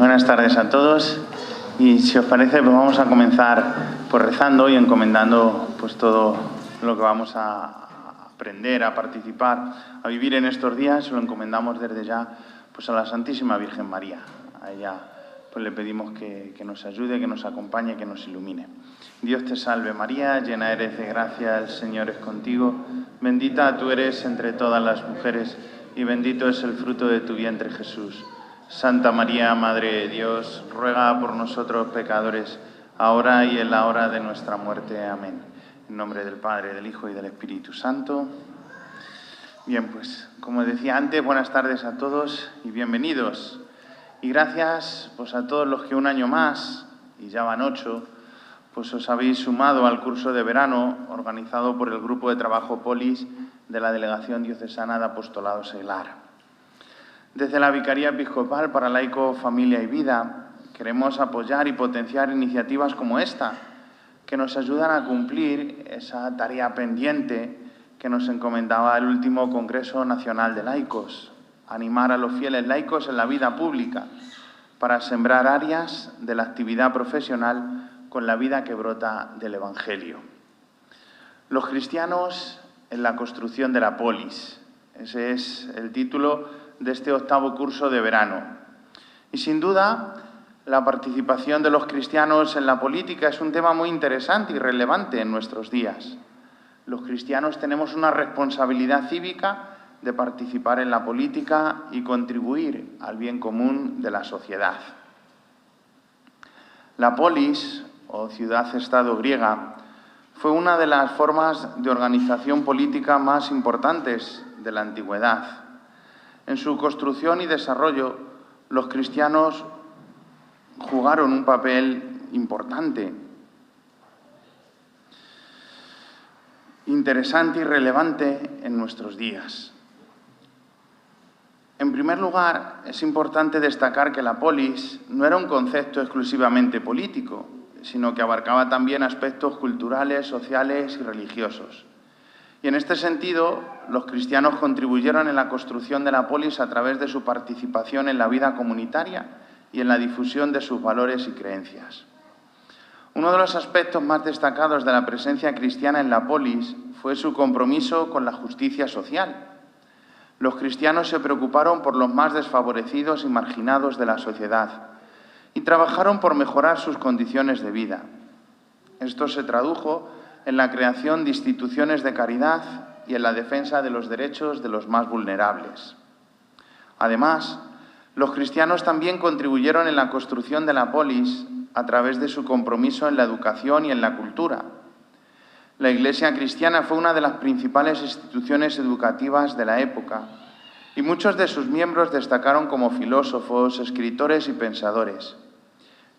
Buenas tardes a todos y si os parece pues vamos a comenzar pues rezando y encomendando pues todo lo que vamos a aprender, a participar, a vivir en estos días. Lo encomendamos desde ya pues a la Santísima Virgen María. A ella pues le pedimos que nos ayude, que nos acompañe, que nos ilumine. Dios te salve María, llena eres de gracia, el Señor es contigo. Bendita tú eres entre todas las mujeres y bendito es el fruto de tu vientre Jesús. Santa María, Madre de Dios, ruega por nosotros pecadores, ahora y en la hora de nuestra muerte. Amén. En nombre del Padre, del Hijo y del Espíritu Santo. Bien, pues, como decía antes, buenas tardes a todos y bienvenidos. Y gracias pues, a todos los que un año más, y ya van 8, pues os habéis sumado al curso de verano organizado por el Grupo de Trabajo Polis de la Delegación Diocesana de Apostolado Seglar. Desde la Vicaría Episcopal para Laico, Familia y Vida queremos apoyar y potenciar iniciativas como esta, que nos ayudan a cumplir esa tarea pendiente que nos encomendaba el último Congreso Nacional de Laicos, animar a los fieles laicos en la vida pública para sembrar áreas de la actividad profesional con la vida que brota del Evangelio. Los cristianos en la construcción de la polis. Ese es el título de este 8º curso de verano. Y sin duda, la participación de los cristianos en la política es un tema muy interesante y relevante en nuestros días. Los cristianos tenemos una responsabilidad cívica de participar en la política y contribuir al bien común de la sociedad. La polis, o ciudad-estado griega, fue una de las formas de organización política más importantes de la antigüedad. En su construcción y desarrollo, los cristianos jugaron un papel importante, interesante y relevante en nuestros días. En primer lugar, es importante destacar que la polis no era un concepto exclusivamente político, sino que abarcaba también aspectos culturales, sociales y religiosos. Y en este sentido, los cristianos contribuyeron en la construcción de la polis a través de su participación en la vida comunitaria y en la difusión de sus valores y creencias. Uno de los aspectos más destacados de la presencia cristiana en la polis fue su compromiso con la justicia social. Los cristianos se preocuparon por los más desfavorecidos y marginados de la sociedad y trabajaron por mejorar sus condiciones de vida. Esto se tradujo en la creación de instituciones de caridad y en la defensa de los derechos de los más vulnerables. Además, los cristianos también contribuyeron en la construcción de la polis a través de su compromiso en la educación y en la cultura. La Iglesia cristiana fue una de las principales instituciones educativas de la época y muchos de sus miembros destacaron como filósofos, escritores y pensadores.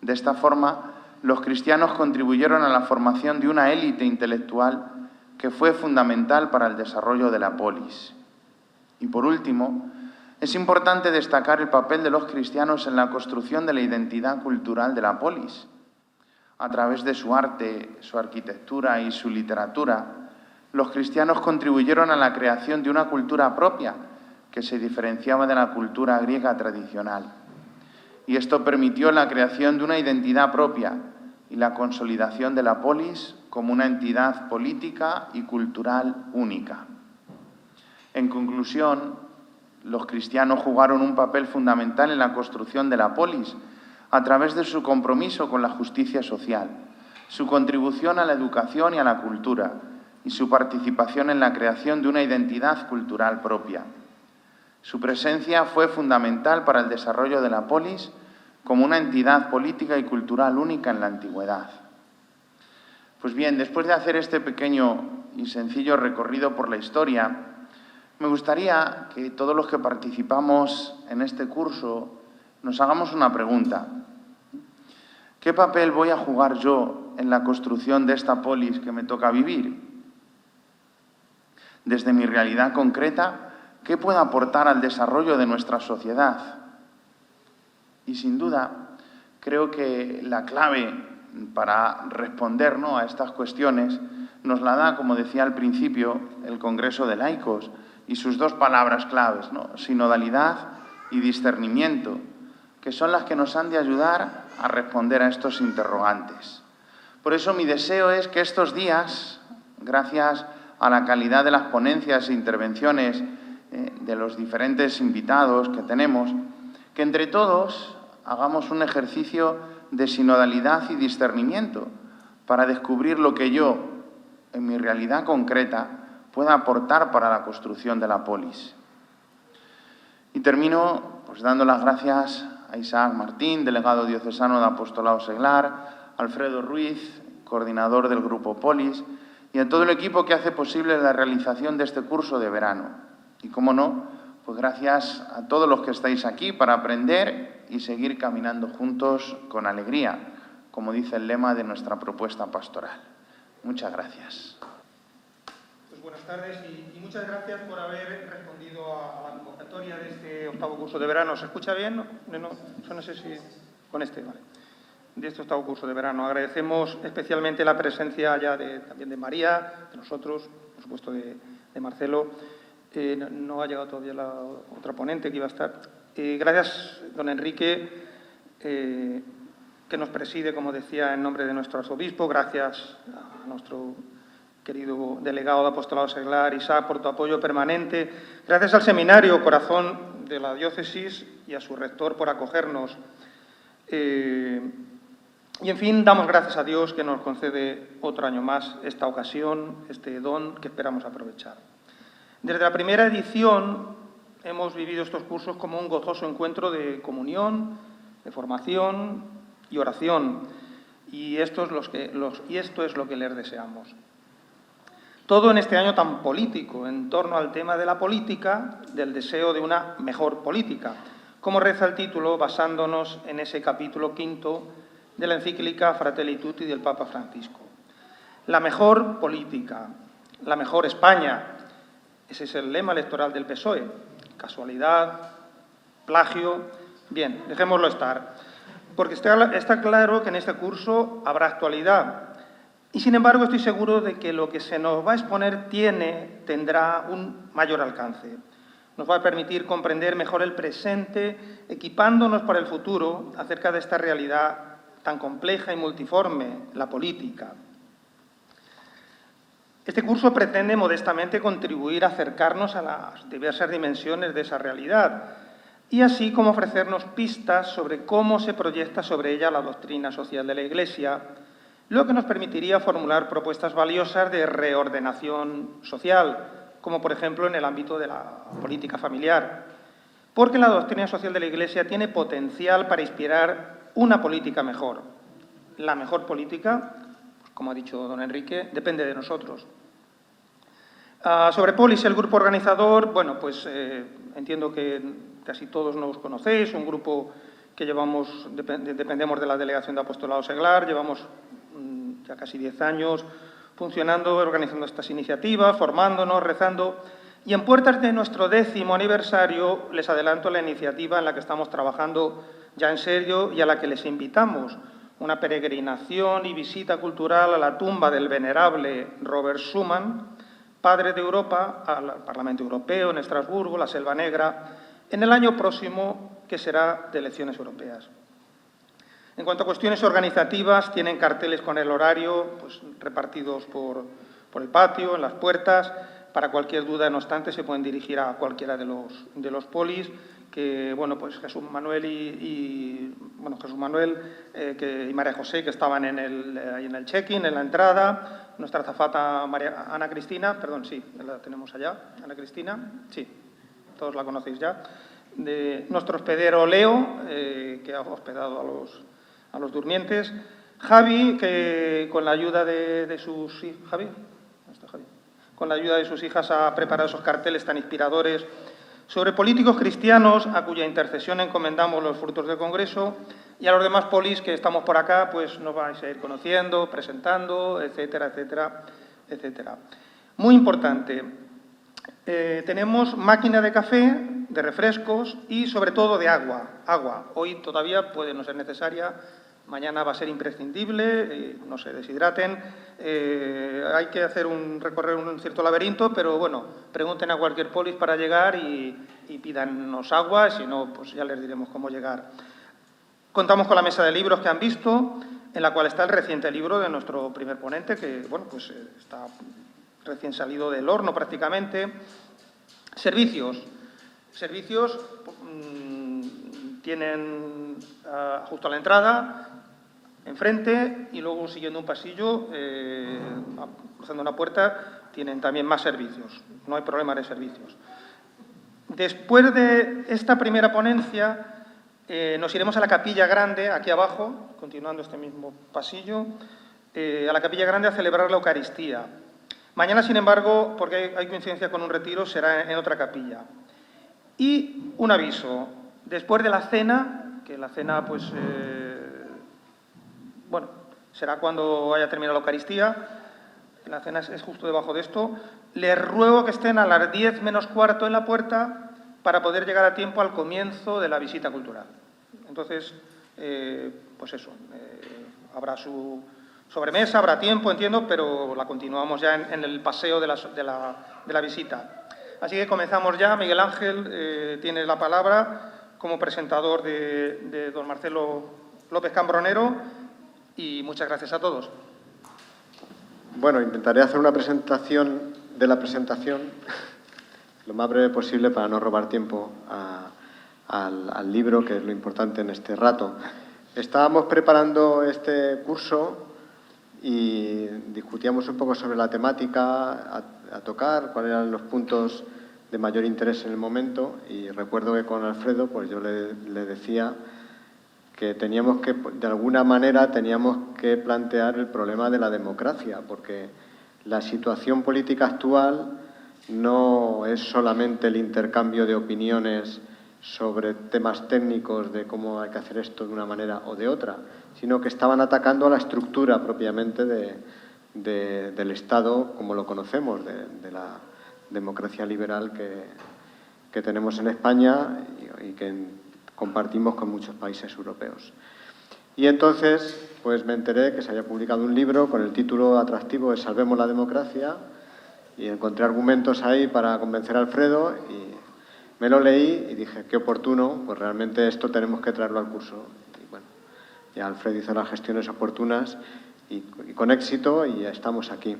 De esta forma, los cristianos contribuyeron a la formación de una élite intelectual que fue fundamental para el desarrollo de la polis. Y por último, es importante destacar el papel de los cristianos en la construcción de la identidad cultural de la polis. A través de su arte, su arquitectura y su literatura, los cristianos contribuyeron a la creación de una cultura propia que se diferenciaba de la cultura griega tradicional. Y esto permitió la creación de una identidad propia y la consolidación de la polis como una entidad política y cultural única. En conclusión, los cristianos jugaron un papel fundamental en la construcción de la polis a través de su compromiso con la justicia social, su contribución a la educación y a la cultura y su participación en la creación de una identidad cultural propia. Su presencia fue fundamental para el desarrollo de la polis como una entidad política y cultural única en la antigüedad. Pues bien, después de hacer este pequeño y sencillo recorrido por la historia, me gustaría que todos los que participamos en este curso nos hagamos una pregunta. ¿Qué papel voy a jugar yo en la construcción de esta polis que me toca vivir? Desde mi realidad concreta, ¿qué puedo aportar al desarrollo de nuestra sociedad? Y sin duda, creo que la clave para responder a estas cuestiones nos la da, como decía al principio, el Congreso de Laicos y sus dos palabras claves, sinodalidad y discernimiento, que son las que nos han de ayudar a responder a estos interrogantes. Por eso mi deseo es que estos días, gracias a la calidad de las ponencias e intervenciones de los diferentes invitados que tenemos, que entre todos hagamos un ejercicio de sinodalidad y discernimiento para descubrir lo que yo, en mi realidad concreta, pueda aportar para la construcción de la polis. Y termino pues, dando las gracias a Isaac Martín, delegado diocesano de Apostolado Seglar, Alfredo Ruiz, coordinador del Grupo Polis, y a todo el equipo que hace posible la realización de este curso de verano. Y, cómo no, pues gracias a todos los que estáis aquí para aprender y seguir caminando juntos con alegría, como dice el lema de nuestra propuesta pastoral. Muchas gracias. Pues buenas tardes y muchas gracias por haber respondido a la convocatoria de este octavo curso de verano. ¿Se escucha bien? No sé si... Con este, vale. De este octavo curso de verano. Agradecemos especialmente la presencia ya también de María, de nosotros, por supuesto de Marcelo. No ha llegado todavía la otra ponente que iba a estar. Gracias, don Enrique, que nos preside, como decía, en nombre de nuestro arzobispo. Gracias a nuestro querido delegado de Apostolado Seglar, Isaac, por tu apoyo permanente. Gracias al Seminario Corazón de la Diócesis y a su rector por acogernos. Y, en fin, damos gracias a Dios que nos concede otro año más esta ocasión, este don que esperamos aprovechar. Desde la primera edición hemos vivido estos cursos como un gozoso encuentro de comunión, de formación y oración. Y esto es lo que les deseamos. Todo en este año tan político, en torno al tema de la política, del deseo de una mejor política, como reza el título, basándonos en ese capítulo 5 de la encíclica Fratelli Tutti del Papa Francisco. La mejor política, la mejor España. Ese es el lema electoral del PSOE. Casualidad, plagio. Bien, dejémoslo estar. Porque está claro que en este curso habrá actualidad. Y, sin embargo, estoy seguro de que lo que se nos va a exponer tendrá un mayor alcance. Nos va a permitir comprender mejor el presente, equipándonos para el futuro acerca de esta realidad tan compleja y multiforme, la política. Este curso pretende modestamente contribuir a acercarnos a las diversas dimensiones de esa realidad y así como ofrecernos pistas sobre cómo se proyecta sobre ella la doctrina social de la Iglesia, lo que nos permitiría formular propuestas valiosas de reordenación social, como por ejemplo en el ámbito de la política familiar, porque la doctrina social de la Iglesia tiene potencial para inspirar una política mejor. La mejor política, como ha dicho don Enrique, depende de nosotros. Sobre Polis, el grupo organizador, bueno, pues entiendo que casi todos nos conocéis, un grupo que dependemos de la Delegación de Apostolado Seglar, llevamos ya casi 10 años funcionando, organizando estas iniciativas, formándonos, rezando. Y en puertas de nuestro 10º aniversario les adelanto la iniciativa en la que estamos trabajando ya en serio y a la que les invitamos. Una peregrinación y visita cultural a la tumba del venerable Robert Schuman, padre de Europa, al Parlamento Europeo en Estrasburgo, la Selva Negra, en el año próximo, que será de elecciones europeas. En cuanto a cuestiones organizativas, tienen carteles con el horario pues, repartidos por el patio, en las puertas. Para cualquier duda, no obstante, se pueden dirigir a cualquiera de los polis, que, bueno, pues Jesús Manuel y María José, que estaban ahí en el check-in, en la entrada. Nuestra azafata Ana Cristina, perdón, sí, la tenemos allá, Ana Cristina, sí, todos la conocéis ya. De nuestro hospedero Leo, que ha hospedado a los durmientes. Javi, que con la ayuda de sus hijas, con la ayuda de sus hijas ha preparado esos carteles tan inspiradores sobre políticos cristianos a cuya intercesión encomendamos los frutos del Congreso, y a los demás polis que estamos por acá, pues nos vais a ir conociendo, presentando, etcétera, etcétera, etcétera. Muy importante, tenemos máquina de café, de refrescos y sobre todo de agua. Hoy todavía puede no ser necesaria, mañana va a ser imprescindible, no se deshidraten. Hay que recorrer un cierto laberinto, pero bueno, pregunten a cualquier polis para llegar y pídanos agua, si no, pues ya les diremos cómo llegar. Contamos con la mesa de libros que han visto, en la cual está el reciente libro de nuestro primer ponente, que bueno, pues está recién salido del horno prácticamente. Servicios. Servicios tienen justo a la entrada, enfrente, y luego siguiendo un pasillo, cruzando una puerta, tienen también más servicios. No hay problema de servicios. Después de esta primera ponencia, nos iremos a la Capilla Grande, aquí abajo, continuando este mismo pasillo, a la Capilla Grande a celebrar la Eucaristía. Mañana, sin embargo, porque hay coincidencia con un retiro, será en otra capilla. Y un aviso, después de la cena, que la cena, pues, bueno, será cuando haya terminado la Eucaristía, la cena es justo debajo de esto, les ruego que estén a las 10 menos cuarto en la puerta para poder llegar a tiempo al comienzo de la visita cultural. Entonces, pues eso, habrá su sobremesa, habrá tiempo, entiendo, pero la continuamos ya en el paseo de la visita. Así que comenzamos ya. Miguel Ángel tiene la palabra como presentador de don Marcelo López Cambronero, y muchas gracias a todos. Bueno, intentaré hacer una presentación de la presentación lo más breve posible para no robar tiempo al libro, que es lo importante en este rato. Estábamos preparando este curso y discutíamos un poco sobre la temática a tocar, cuáles eran los puntos de mayor interés en el momento, y recuerdo que con Alfredo pues yo le decía que teníamos que, de alguna manera, teníamos que plantear el problema de la democracia, porque la situación política actual no es solamente el intercambio de opiniones sobre temas técnicos de cómo hay que hacer esto de una manera o de otra, sino que estaban atacando a la estructura propiamente del Estado como lo conocemos, de la democracia liberal que tenemos en España y que compartimos con muchos países europeos. Y entonces, pues me enteré que se había publicado un libro con el título atractivo de Salvemos la democracia, y encontré argumentos ahí para convencer a Alfredo y me lo leí y dije, qué oportuno, pues realmente esto tenemos que traerlo al curso. Y bueno, ya Alfredo hizo las gestiones oportunas y con éxito, y ya estamos aquí.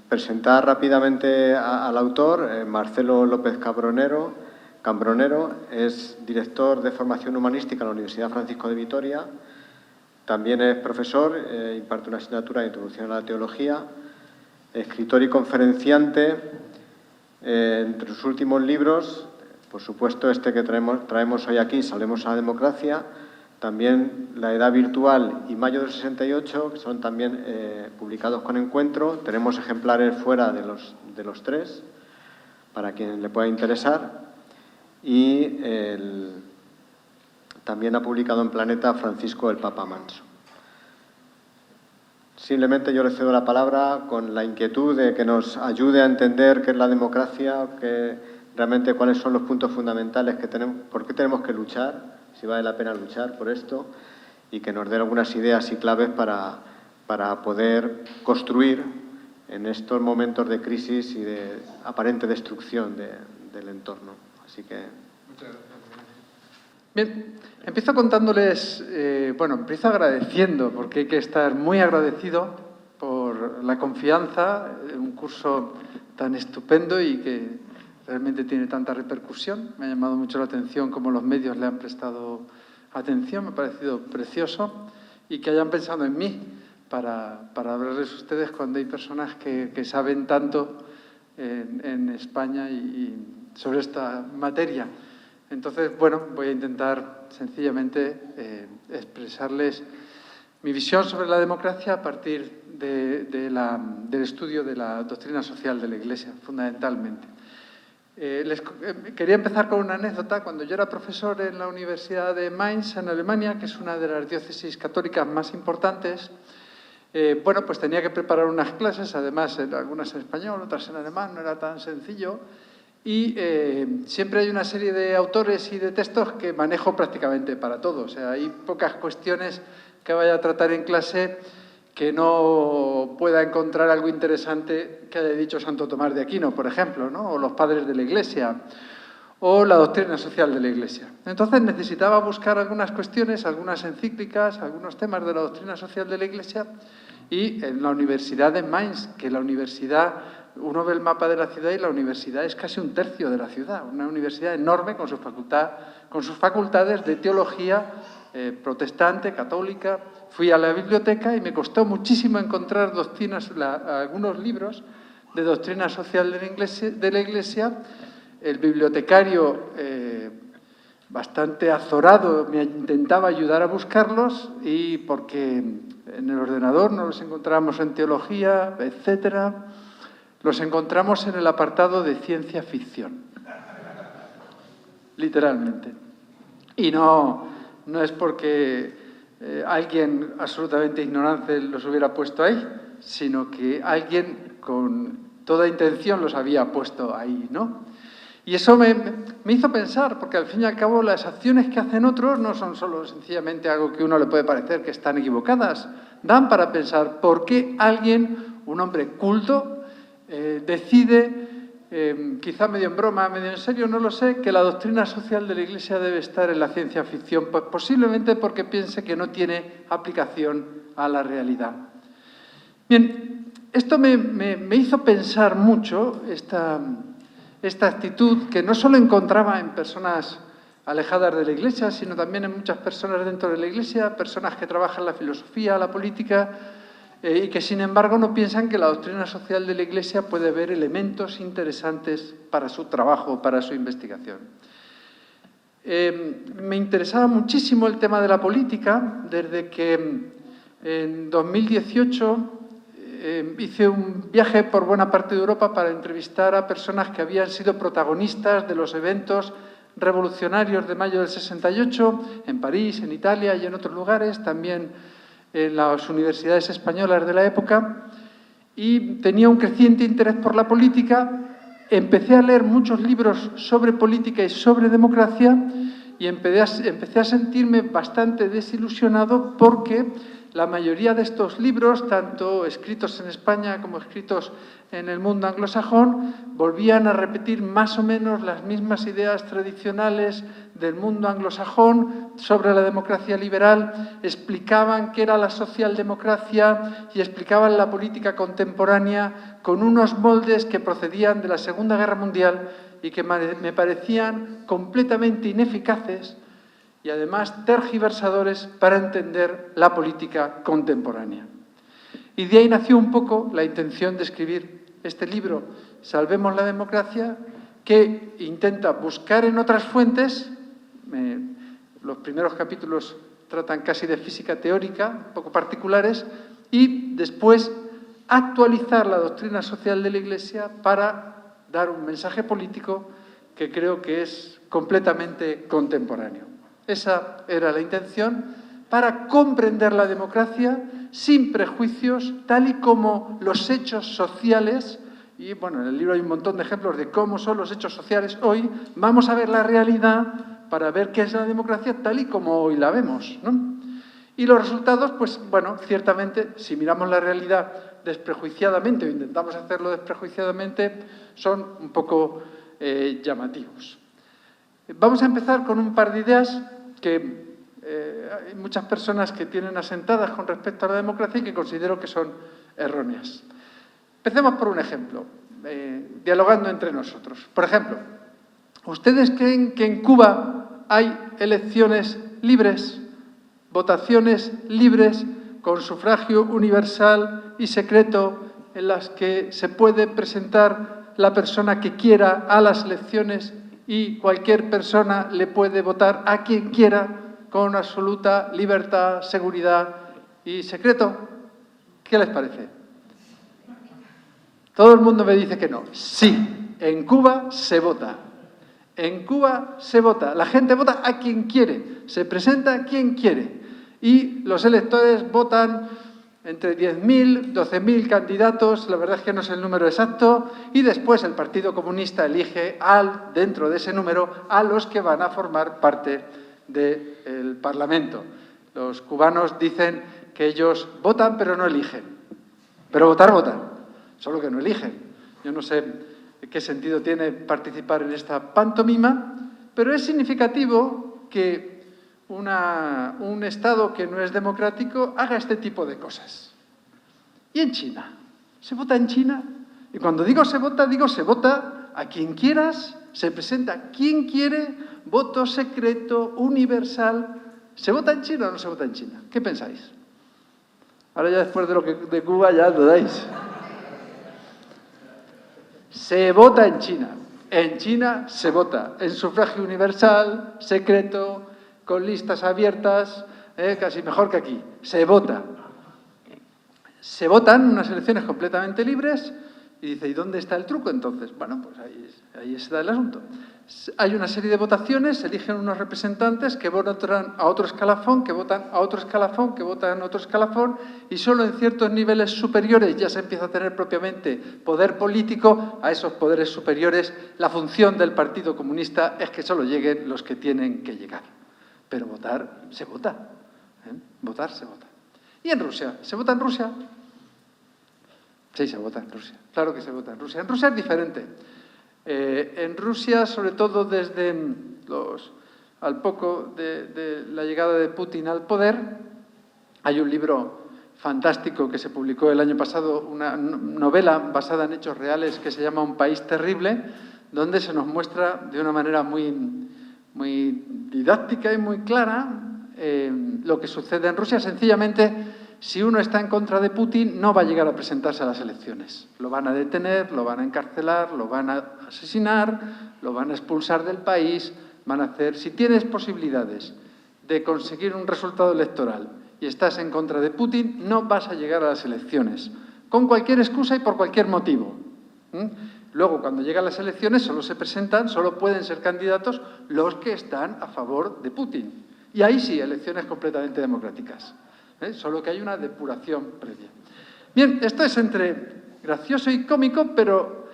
Presentar rápidamente al autor, Marcelo López Cambronero, es director de formación humanística en la Universidad Francisco de Vitoria, también es profesor, imparte una asignatura de Introducción a la Teología, escritor y conferenciante. Entre sus últimos libros, por supuesto, este que traemos hoy aquí, Salvemos a la democracia, también La edad virtual y Mayo del 68, que son también publicados con Encuentro. Tenemos ejemplares fuera de los tres, para quien le pueda interesar. Y también ha publicado en Planeta Francisco el Papa Manso. Simplemente yo le cedo la palabra con la inquietud de que nos ayude a entender qué es la democracia, realmente cuáles son los puntos fundamentales que tenemos, por qué tenemos que luchar, si vale la pena luchar por esto, y que nos dé algunas ideas y claves para poder construir en estos momentos de crisis y de aparente destrucción del entorno. Así que... Muchas gracias. Bien, empiezo contándoles, empiezo agradeciendo, porque hay que estar muy agradecido por la confianza en un curso tan estupendo y que realmente tiene tanta repercusión. Me ha llamado mucho la atención cómo los medios le han prestado atención, me ha parecido precioso, y que hayan pensado en mí para hablarles a ustedes cuando hay personas que saben tanto en España y sobre esta materia. Entonces, bueno, voy a intentar sencillamente expresarles mi visión sobre la democracia a partir del estudio de la doctrina social de la Iglesia, fundamentalmente. Quería empezar con una anécdota. Cuando yo era profesor en la Universidad de Mainz, en Alemania, que es una de las diócesis católicas más importantes, pues tenía que preparar unas clases, además algunas en español, otras en alemán, no era tan sencillo. Y siempre hay una serie de autores y de textos que manejo prácticamente para todo. O sea, hay pocas cuestiones que vaya a tratar en clase que no pueda encontrar algo interesante que haya dicho Santo Tomás de Aquino, por ejemplo, ¿no? O los padres de la Iglesia, o la doctrina social de la Iglesia. Entonces necesitaba buscar algunas cuestiones, algunas encíclicas, algunos temas de la doctrina social de la Iglesia, y en la Universidad de Mainz, que la universidad, uno ve el mapa de la ciudad y la universidad es casi un tercio de la ciudad, una universidad enorme con sus facultades de teología protestante, católica. Fui a la biblioteca y me costó muchísimo encontrar algunos libros de doctrina social de la Iglesia. El bibliotecario, bastante azorado, me intentaba ayudar a buscarlos, y porque en el ordenador no los encontramos en teología, etcétera, los encontramos en el apartado de ciencia ficción, literalmente. Y no es porque alguien absolutamente ignorante los hubiera puesto ahí, sino que alguien con toda intención los había puesto ahí, ¿no? Y eso me hizo pensar, porque al fin y al cabo las acciones que hacen otros no son solo sencillamente algo que a uno le puede parecer que están equivocadas, dan para pensar por qué alguien, un hombre culto, decide, quizá medio en broma, medio en serio, no lo sé, que la doctrina social de la Iglesia debe estar en la ciencia ficción, pues posiblemente porque piense que no tiene aplicación a la realidad. Bien, esto me hizo pensar mucho, esta actitud que no solo encontraba en personas alejadas de la Iglesia, sino también en muchas personas dentro de la Iglesia, personas que trabajan la filosofía, la política, y que sin embargo no piensan que la doctrina social de la Iglesia puede ver elementos interesantes para su trabajo, para su investigación. Me interesaba muchísimo el tema de la política, desde que en 2018 hice un viaje por buena parte de Europa para entrevistar a personas que habían sido protagonistas de los eventos revolucionarios de mayo del 68, en París, en Italia y en otros lugares, también en las universidades españolas de la época, y tenía un creciente interés por la política. Empecé a leer muchos libros sobre política y sobre democracia, y empecé a sentirme bastante desilusionado porque la mayoría de estos libros, tanto escritos en España como escritos en el mundo anglosajón, volvían a repetir más o menos las mismas ideas tradicionales del mundo anglosajón sobre la democracia liberal, explicaban qué era la socialdemocracia y explicaban la política contemporánea con unos moldes que procedían de la Segunda Guerra Mundial y que me parecían completamente ineficaces y además tergiversadores para entender la política contemporánea. Y de ahí nació un poco la intención de escribir este libro, Salvemos la democracia, que intenta buscar en otras fuentes. Los primeros capítulos tratan casi de física teórica, un poco particulares, y después actualizar la doctrina social de la Iglesia para dar un mensaje político que creo que es completamente contemporáneo. Esa era la intención, para comprender la democracia sin prejuicios, tal y como los hechos sociales, y bueno, en el libro hay un montón de ejemplos de cómo son los hechos sociales hoy. Vamos a ver la realidad para ver qué es la democracia tal y como hoy la vemos, ¿no? Y los resultados, pues bueno, ciertamente, si miramos la realidad desprejuiciadamente o intentamos hacerlo desprejuiciadamente, son un poco llamativos. Vamos a empezar con un par de ideas que hay muchas personas que tienen asentadas con respecto a la democracia y que considero que son erróneas. Empecemos por un ejemplo, dialogando entre nosotros. Por ejemplo, ¿ustedes creen que en Cuba hay elecciones libres, votaciones libres, con sufragio universal y secreto, en las que se puede presentar la persona que quiera a las elecciones y cualquier persona le puede votar a quien quiera con absoluta libertad, seguridad y secreto? ¿Qué les parece? Todo el mundo me dice que no. Sí, en Cuba se vota. En Cuba se vota. La gente vota a quien quiere, se presenta a quien quiere. Y los electores votan entre 10.000, 12.000 candidatos, la verdad es que no sé el número exacto, y después el Partido Comunista elige dentro de ese número a los que van a formar parte del Parlamento. Los cubanos dicen que ellos votan pero no eligen. Pero votar, votan, solo que no eligen. Yo no sé qué sentido tiene participar en esta pantomima, pero es significativo que un Estado que no es democrático haga este tipo de cosas. ¿Y en China? ¿Se vota en China? Y cuando digo se vota a quien quieras, se presenta quien quiere, voto secreto, universal. ¿Se vota en China o no se vota en China? ¿Qué pensáis? Ahora ya después de Cuba ya dudáis. Se vota en China. En China se vota en sufragio universal, secreto, con listas abiertas, casi mejor que aquí. Se vota. Se votan unas elecciones completamente libres y dice, ¿y dónde está el truco entonces? Bueno, pues ahí está el asunto. Hay una serie de votaciones, se eligen unos representantes que votan a otro escalafón, que votan a otro escalafón, que votan a otro escalafón, y solo en ciertos niveles superiores ya se empieza a tener propiamente poder político. A esos poderes superiores la función del Partido Comunista es que solo lleguen los que tienen que llegar. Pero votar se vota. Votar se vota. ¿Y en Rusia? ¿Se vota en Rusia? Sí, se vota en Rusia. Claro que se vota en Rusia. En Rusia es diferente. En Rusia, sobre todo desde al poco de la llegada de Putin al poder, hay un libro fantástico que se publicó el año pasado, una novela basada en hechos reales que se llama Un país terrible, donde se nos muestra de una manera muy didáctica y muy clara lo que sucede en Rusia. Sencillamente, si uno está en contra de Putin, no va a llegar a presentarse a las elecciones. Lo van a detener, lo van a encarcelar, lo van a asesinar, lo van a expulsar del país, van a hacer... Si tienes posibilidades de conseguir un resultado electoral y estás en contra de Putin, no vas a llegar a las elecciones, con cualquier excusa y por cualquier motivo. Luego, cuando llegan las elecciones, solo pueden ser candidatos los que están a favor de Putin. Y ahí sí, elecciones completamente democráticas. Solo que hay una depuración previa. Bien, esto es entre gracioso y cómico, pero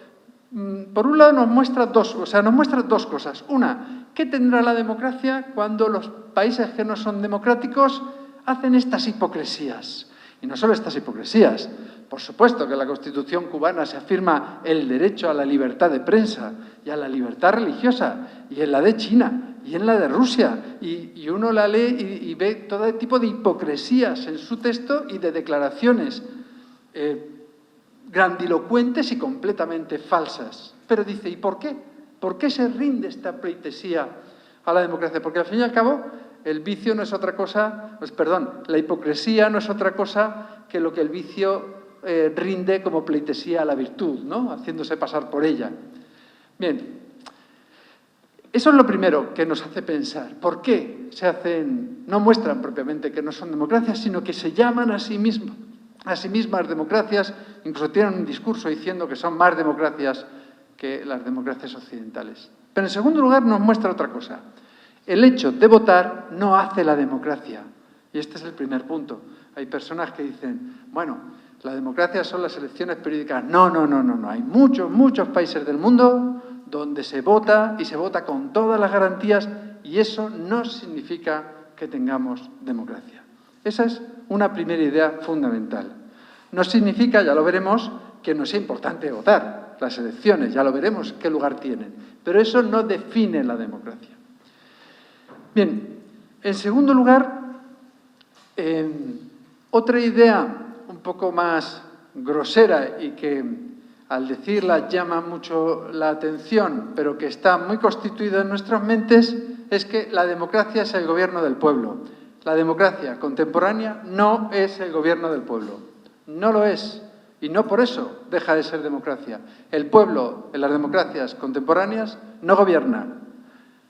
por un lado nos muestra dos cosas. Una, ¿qué tendrá la democracia cuando los países que no son democráticos hacen estas hipocresías? Y no solo estas hipocresías. Por supuesto que en la Constitución cubana se afirma el derecho a la libertad de prensa y a la libertad religiosa, y en la de China y en la de Rusia, y uno la lee y ve todo tipo de hipocresías en su texto y de declaraciones grandilocuentes y completamente falsas. Pero dice, ¿y por qué? ¿Por qué se rinde esta pleitesía a la democracia? Porque al fin y al cabo el vicio no es otra cosa, la hipocresía no es otra cosa que lo que el vicio rinde como pleitesía a la virtud, ¿no? Haciéndose pasar por ella. Bien, eso es lo primero que nos hace pensar. ¿Por qué no muestran propiamente que no son democracias, sino que se llaman a sí mismas democracias, incluso tienen un discurso diciendo que son más democracias que las democracias occidentales? Pero en segundo lugar nos muestra otra cosa. El hecho de votar no hace la democracia. Y este es el primer punto. Hay personas que dicen, bueno, la democracia son las elecciones periódicas. No. Hay muchos países del mundo donde se vota y se vota con todas las garantías, y eso no significa que tengamos democracia. Esa es una primera idea fundamental. No significa, ya lo veremos, que no sea importante votar. Las elecciones, ya lo veremos qué lugar tienen. Pero eso no define la democracia. Bien, en segundo lugar, otra idea un poco más grosera y que al decirla llama mucho la atención, pero que está muy constituida en nuestras mentes, es que la democracia es el gobierno del pueblo. La democracia contemporánea no es el gobierno del pueblo. No lo es. Y no por eso deja de ser democracia. El pueblo en las democracias contemporáneas no gobierna.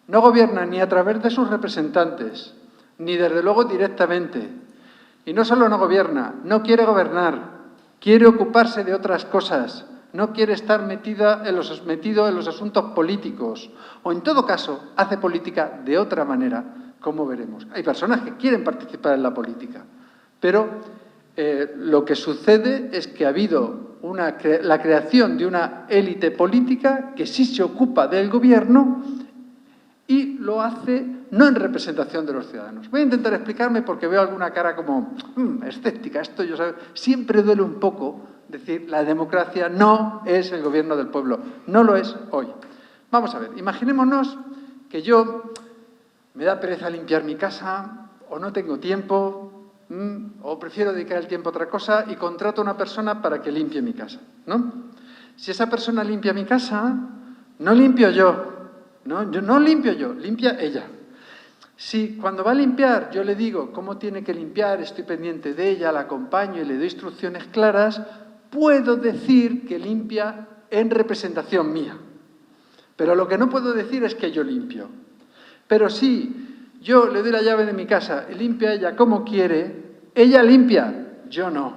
No gobierna ni a través de sus representantes, ni desde luego directamente. Y no solo no gobierna, no quiere gobernar, quiere ocuparse de otras cosas, no quiere estar metido en los asuntos políticos, o en todo caso hace política de otra manera, como veremos. Hay personas que quieren participar en la política, pero lo que sucede es que ha habido la creación de una élite política que sí se ocupa del gobierno y lo hace no en representación de los ciudadanos. Voy a intentar explicarme porque veo alguna cara como escéptica. Esto siempre duele un poco decir, la democracia no es el gobierno del pueblo, no lo es hoy. Vamos a ver, imaginémonos que yo me da pereza limpiar mi casa, o no tengo tiempo, o prefiero dedicar el tiempo a otra cosa y contrato a una persona para que limpie mi casa, ¿no? Si esa persona limpia mi casa, no limpio yo, ¿no? Yo no limpio yo, limpia ella. Si cuando va a limpiar yo le digo cómo tiene que limpiar, estoy pendiente de ella, la acompaño y le doy instrucciones claras, puedo decir que limpia en representación mía. Pero lo que no puedo decir es que yo limpio. Pero si yo le doy la llave de mi casa y limpia ella como quiere, ella limpia, yo no.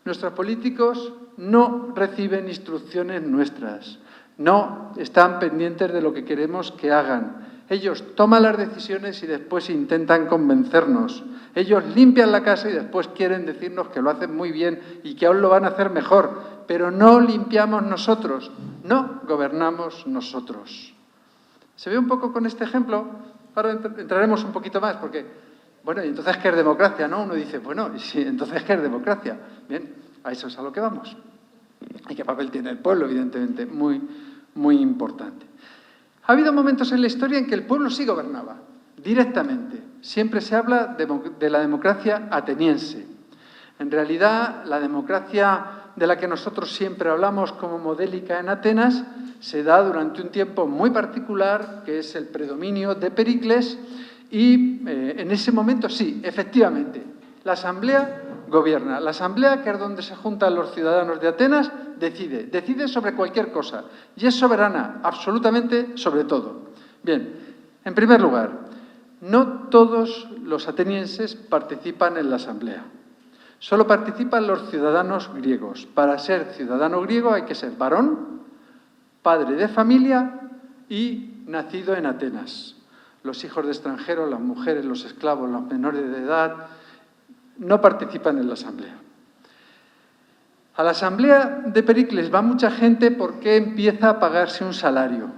Nuestros políticos no reciben instrucciones nuestras, no están pendientes de lo que queremos que hagan. Ellos toman las decisiones y después intentan convencernos. Ellos limpian la casa y después quieren decirnos que lo hacen muy bien y que aún lo van a hacer mejor. Pero no limpiamos nosotros, no gobernamos nosotros. ¿Se ve un poco con este ejemplo? Ahora entraremos un poquito más porque, bueno, ¿y entonces qué es democracia, no? Uno dice, bueno, ¿y sí, entonces qué es democracia? Bien, a eso es a lo que vamos. ¿Y qué papel tiene el pueblo? Evidentemente, muy, muy importante. Ha habido momentos en la historia en que el pueblo sí gobernaba, directamente. Siempre se habla de la democracia ateniense. En realidad, la democracia de la que nosotros siempre hablamos como modélica en Atenas se da durante un tiempo muy particular, que es el predominio de Pericles, y en ese momento sí, efectivamente, la asamblea gobierna. La asamblea, que es donde se juntan los ciudadanos de Atenas, decide sobre cualquier cosa y es soberana absolutamente sobre todo. Bien, en primer lugar, no todos los atenienses participan en la asamblea. Solo participan los ciudadanos griegos. Para ser ciudadano griego hay que ser varón, padre de familia y nacido en Atenas. Los hijos de extranjeros, las mujeres, los esclavos, los menores de edad, no participan en la asamblea. A la asamblea de Pericles va mucha gente porque empieza a pagarse un salario.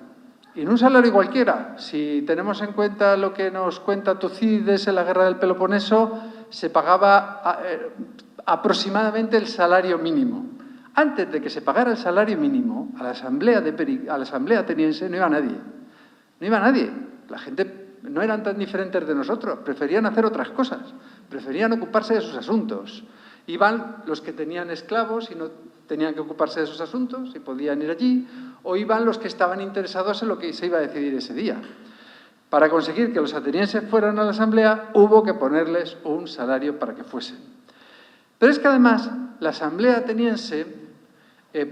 Y no un salario cualquiera. Si tenemos en cuenta lo que nos cuenta Tucídides en la guerra del Peloponeso, se pagaba aproximadamente el salario mínimo. Antes de que se pagara el salario mínimo, a la asamblea ateniense no iba nadie. No iba nadie. La gente no eran tan diferentes de nosotros, preferían hacer otras cosas, preferían ocuparse de sus asuntos. Iban los que tenían esclavos y no tenían que ocuparse de sus asuntos y podían ir allí, o iban los que estaban interesados en lo que se iba a decidir ese día. Para conseguir que los atenienses fueran a la asamblea, hubo que ponerles un salario para que fuesen. Pero es que además la asamblea ateniense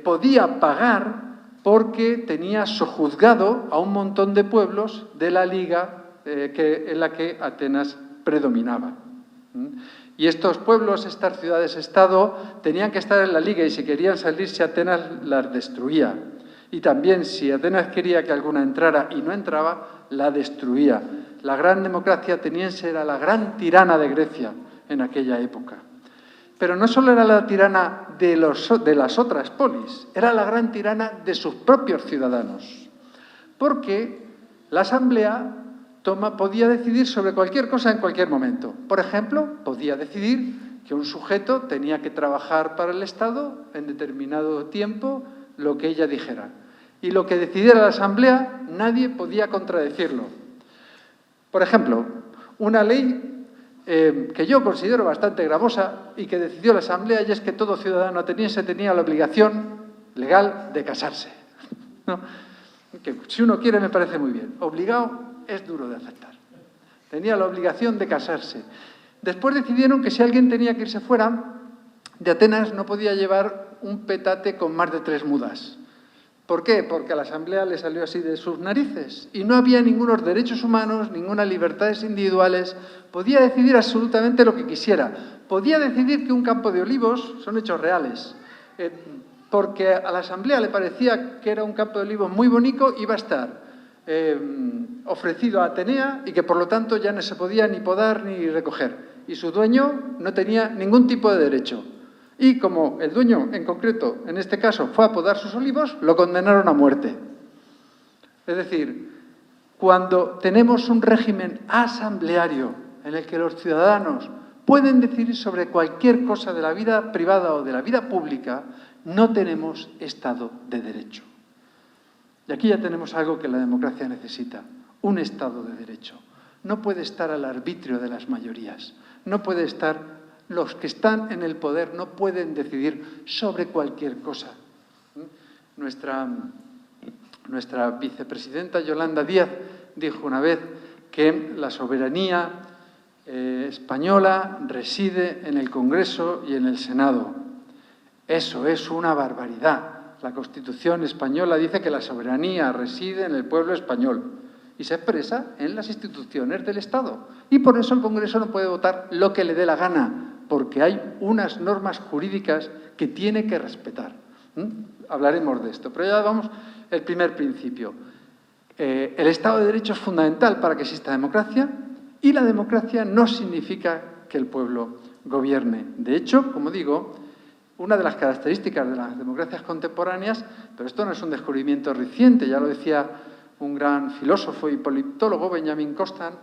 podía pagar porque tenía sojuzgado a un montón de pueblos de la liga en la que Atenas predominaba. Y estos pueblos, estas ciudades-estado, tenían que estar en la liga y si querían salirse Atenas las destruía. Y también si Atenas quería que alguna entrara y no entraba, la destruía. La gran democracia ateniense era la gran tirana de Grecia en aquella época. Pero no solo era la tirana de las otras polis, era la gran tirana de sus propios ciudadanos. Porque la asamblea podía decidir sobre cualquier cosa en cualquier momento. Por ejemplo, podía decidir que un sujeto tenía que trabajar para el Estado en determinado tiempo, lo que ella dijera. Y lo que decidiera la asamblea, nadie podía contradecirlo. Por ejemplo, una ley que yo considero bastante gravosa y que decidió la asamblea, y es que todo ciudadano ateniense tenía la obligación legal de casarse. ¿No? Que si uno quiere me parece muy bien. Obligado es duro de aceptar. Tenía la obligación de casarse. Después decidieron que si alguien tenía que irse fuera de Atenas no podía llevar un petate con más de 3 mudas. ¿Por qué? Porque a la asamblea le salió así de sus narices y no había ningunos derechos humanos, ninguna libertades individuales. Podía decidir absolutamente lo que quisiera. Podía decidir que un campo de olivos, son hechos reales, porque a la asamblea le parecía que era un campo de olivos muy bonito, iba a estar ofrecido a Atenea y que por lo tanto ya no se podía ni podar ni recoger. Y su dueño no tenía ningún tipo de derecho. Y como el dueño en concreto, en este caso, fue a podar sus olivos, lo condenaron a muerte. Es decir, cuando tenemos un régimen asambleario en el que los ciudadanos pueden decidir sobre cualquier cosa de la vida privada o de la vida pública, no tenemos Estado de Derecho. Y aquí ya tenemos algo que la democracia necesita, un Estado de Derecho. No puede estar al arbitrio de las mayorías, no puede estar, los que están en el poder no pueden decidir sobre cualquier cosa. Nuestra vicepresidenta Yolanda Díaz dijo una vez que la soberanía española reside en el Congreso y en el Senado. Eso es una barbaridad. La Constitución española dice que la soberanía reside en el pueblo español y se expresa en las instituciones del Estado. Y por eso el Congreso no puede votar lo que le dé la gana, porque hay unas normas jurídicas que tiene que respetar. Hablaremos de esto, pero ya vamos al primer principio. El Estado de Derecho es fundamental para que exista democracia y la democracia no significa que el pueblo gobierne. De hecho, como digo, una de las características de las democracias contemporáneas, pero esto no es un descubrimiento reciente, ya lo decía un gran filósofo y politólogo, Benjamin Constant,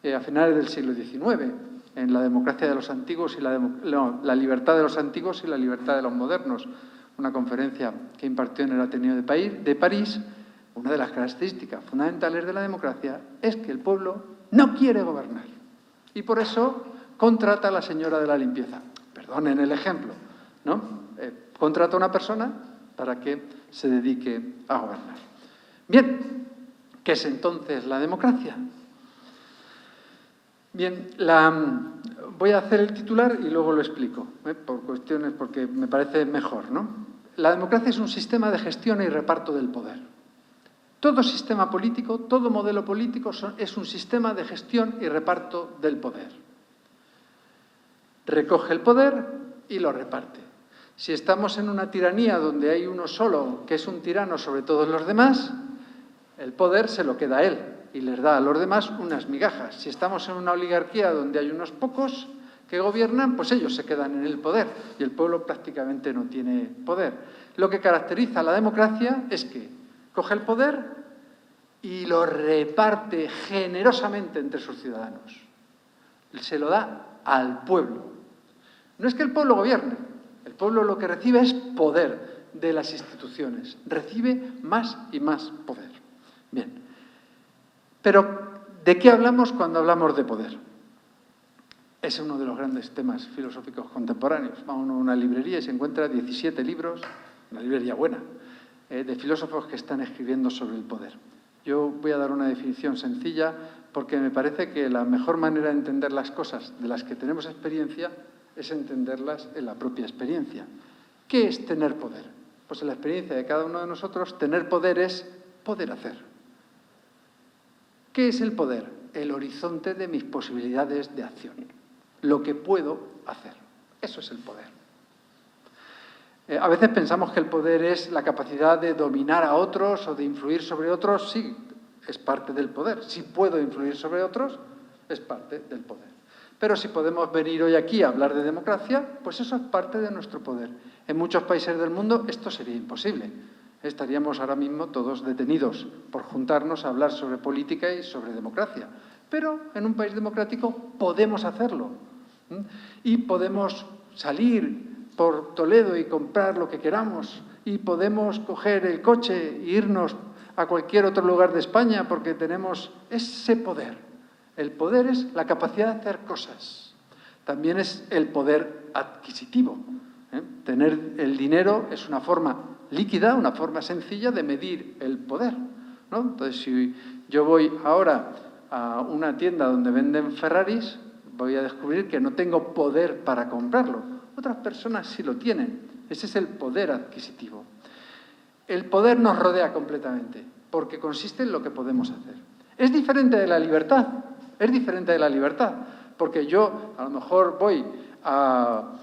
a finales del siglo XIX, en La democracia de los antiguos y la libertad de los antiguos y la libertad de los modernos, una conferencia que impartió en el Ateneo de París. Una de las características fundamentales de la democracia es que el pueblo no quiere gobernar y por eso contrata a la señora de la limpieza. Perdonen el ejemplo, ¿no? Contrata a una persona para que se dedique a gobernar. Bien, ¿qué es entonces la democracia? Bien, voy a hacer el titular y luego lo explico, por cuestiones, porque me parece mejor, ¿no? La democracia es un sistema de gestión y reparto del poder. Todo sistema político, todo modelo político es un sistema de gestión y reparto del poder. Recoge el poder y lo reparte. Si estamos en una tiranía donde hay uno solo que es un tirano sobre todos los demás, el poder se lo queda a él y les da a los demás unas migajas. Si estamos en una oligarquía donde hay unos pocos que gobiernan, pues ellos se quedan en el poder y el pueblo prácticamente no tiene poder. Lo que caracteriza a la democracia es que coge el poder y lo reparte generosamente entre sus ciudadanos. Se lo da al pueblo. No es que el pueblo gobierne, el pueblo lo que recibe es poder de las instituciones, recibe más y más poder. Bien, pero ¿de qué hablamos cuando hablamos de poder? Es uno de los grandes temas filosóficos contemporáneos. Va uno a una librería y se encuentra 17 libros, una librería buena, de filósofos que están escribiendo sobre el poder. Yo voy a dar una definición sencilla porque me parece que la mejor manera de entender las cosas de las que tenemos experiencia es entenderlas en la propia experiencia. ¿Qué es tener poder? Pues en la experiencia de cada uno de nosotros, tener poder es poder hacer. ¿Qué es el poder? El horizonte de mis posibilidades de acción. Lo que puedo hacer. Eso es el poder. A veces pensamos que el poder es la capacidad de dominar a otros o de influir sobre otros. Sí, es parte del poder. Si puedo influir sobre otros, es parte del poder. Pero si podemos venir hoy aquí a hablar de democracia, pues eso es parte de nuestro poder. En muchos países del mundo esto sería imposible. Estaríamos ahora mismo todos detenidos por juntarnos a hablar sobre política y sobre democracia. Pero en un país democrático podemos hacerlo. Y podemos salir por Toledo y comprar lo que queramos y podemos coger el coche e irnos a cualquier otro lugar de España porque tenemos ese poder. El poder es la capacidad de hacer cosas. También es el poder adquisitivo. Tener el dinero es una forma líquida, una forma sencilla de medir el poder, ¿no? Entonces, si yo voy ahora a una tienda donde venden Ferraris, voy a descubrir que no tengo poder para comprarlo. Otras personas sí lo tienen. Ese es el poder adquisitivo. El poder nos rodea completamente, porque consiste en lo que podemos hacer. Es diferente de la libertad. Es diferente de la libertad, porque yo a lo mejor voy a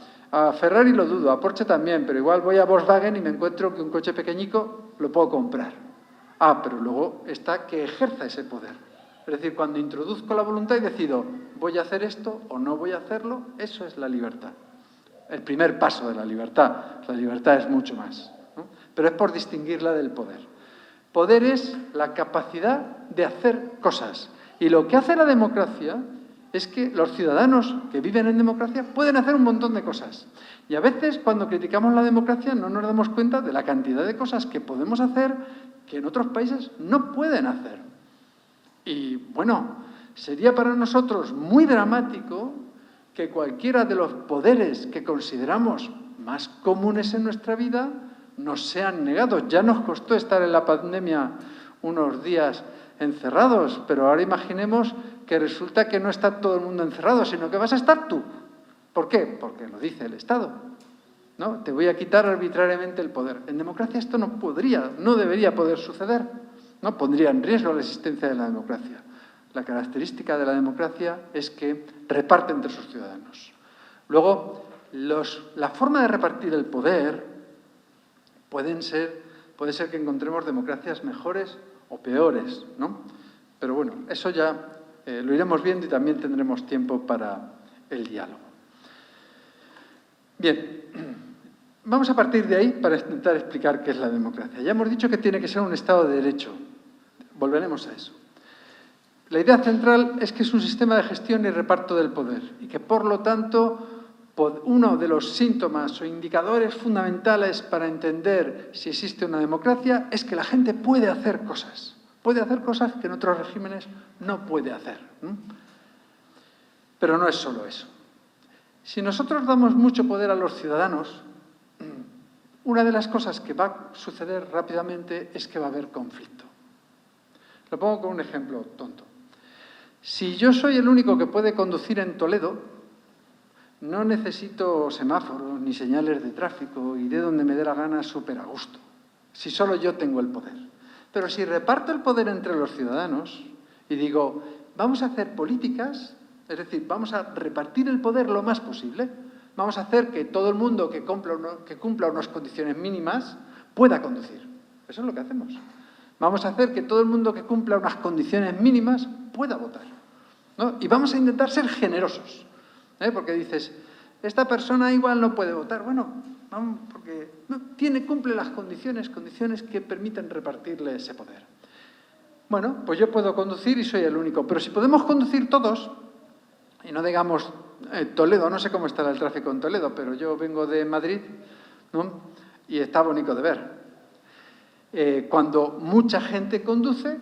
Ferrari, lo dudo, a Porsche también, pero igual voy a Volkswagen y me encuentro que un coche pequeñico lo puedo comprar. Pero luego está que ejerza ese poder. Es decir, cuando introduzco la voluntad y decido, voy a hacer esto o no voy a hacerlo, eso es la libertad. El primer paso de la libertad. La libertad es mucho más, ¿no? Pero es por distinguirla del poder. Poder es la capacidad de hacer cosas. Y lo que hace la democracia es que los ciudadanos que viven en democracia pueden hacer un montón de cosas. Y a veces, cuando criticamos la democracia, no nos damos cuenta de la cantidad de cosas que podemos hacer que en otros países no pueden hacer. Y, bueno, sería para nosotros muy dramático que cualquiera de los poderes que consideramos más comunes en nuestra vida nos sean negados. Ya nos costó estar en la pandemia unos días encerrados, pero ahora imaginemos que resulta que no está todo el mundo encerrado, sino que vas a estar tú. ¿Por qué? Porque lo dice el Estado, ¿no? Te voy a quitar arbitrariamente el poder. En democracia esto no debería poder suceder, ¿no? Pondría en riesgo la existencia de la democracia. La característica de la democracia es que reparte entre sus ciudadanos. Luego, la forma de repartir el poder puede ser que encontremos democracias mejores o peores, ¿no? Pero bueno, eso ya lo iremos viendo y también tendremos tiempo para el diálogo. Bien, vamos a partir de ahí para intentar explicar qué es la democracia. Ya hemos dicho que tiene que ser un Estado de Derecho. Volveremos a eso. La idea central es que es un sistema de gestión y reparto del poder y que, por lo tanto, uno de los síntomas o indicadores fundamentales para entender si existe una democracia es que la gente puede hacer cosas. Puede hacer cosas que en otros regímenes no puede hacer, ¿no? Pero no es solo eso. Si nosotros damos mucho poder a los ciudadanos, una de las cosas que va a suceder rápidamente es que va a haber conflicto. Lo pongo con un ejemplo tonto. Si yo soy el único que puede conducir en Toledo, no necesito semáforos ni señales de tráfico, iré donde me dé la gana súper a gusto, si solo yo tengo el poder. Pero si reparto el poder entre los ciudadanos y digo, vamos a hacer políticas, es decir, vamos a repartir el poder lo más posible, vamos a hacer que todo el mundo que cumpla unas condiciones mínimas pueda conducir. Eso es lo que hacemos. Vamos a hacer que todo el mundo que cumpla unas condiciones mínimas pueda votar, ¿no? Y vamos a intentar ser generosos, porque dices, esta persona igual no puede votar. Bueno, vamos, porque cumple las condiciones que permiten repartirle ese poder. Bueno, pues yo puedo conducir y soy el único, pero si podemos conducir todos, y no digamos Toledo, no sé cómo estará el tráfico en Toledo, pero yo vengo de Madrid, ¿no? Y está bonito de ver. Cuando mucha gente conduce,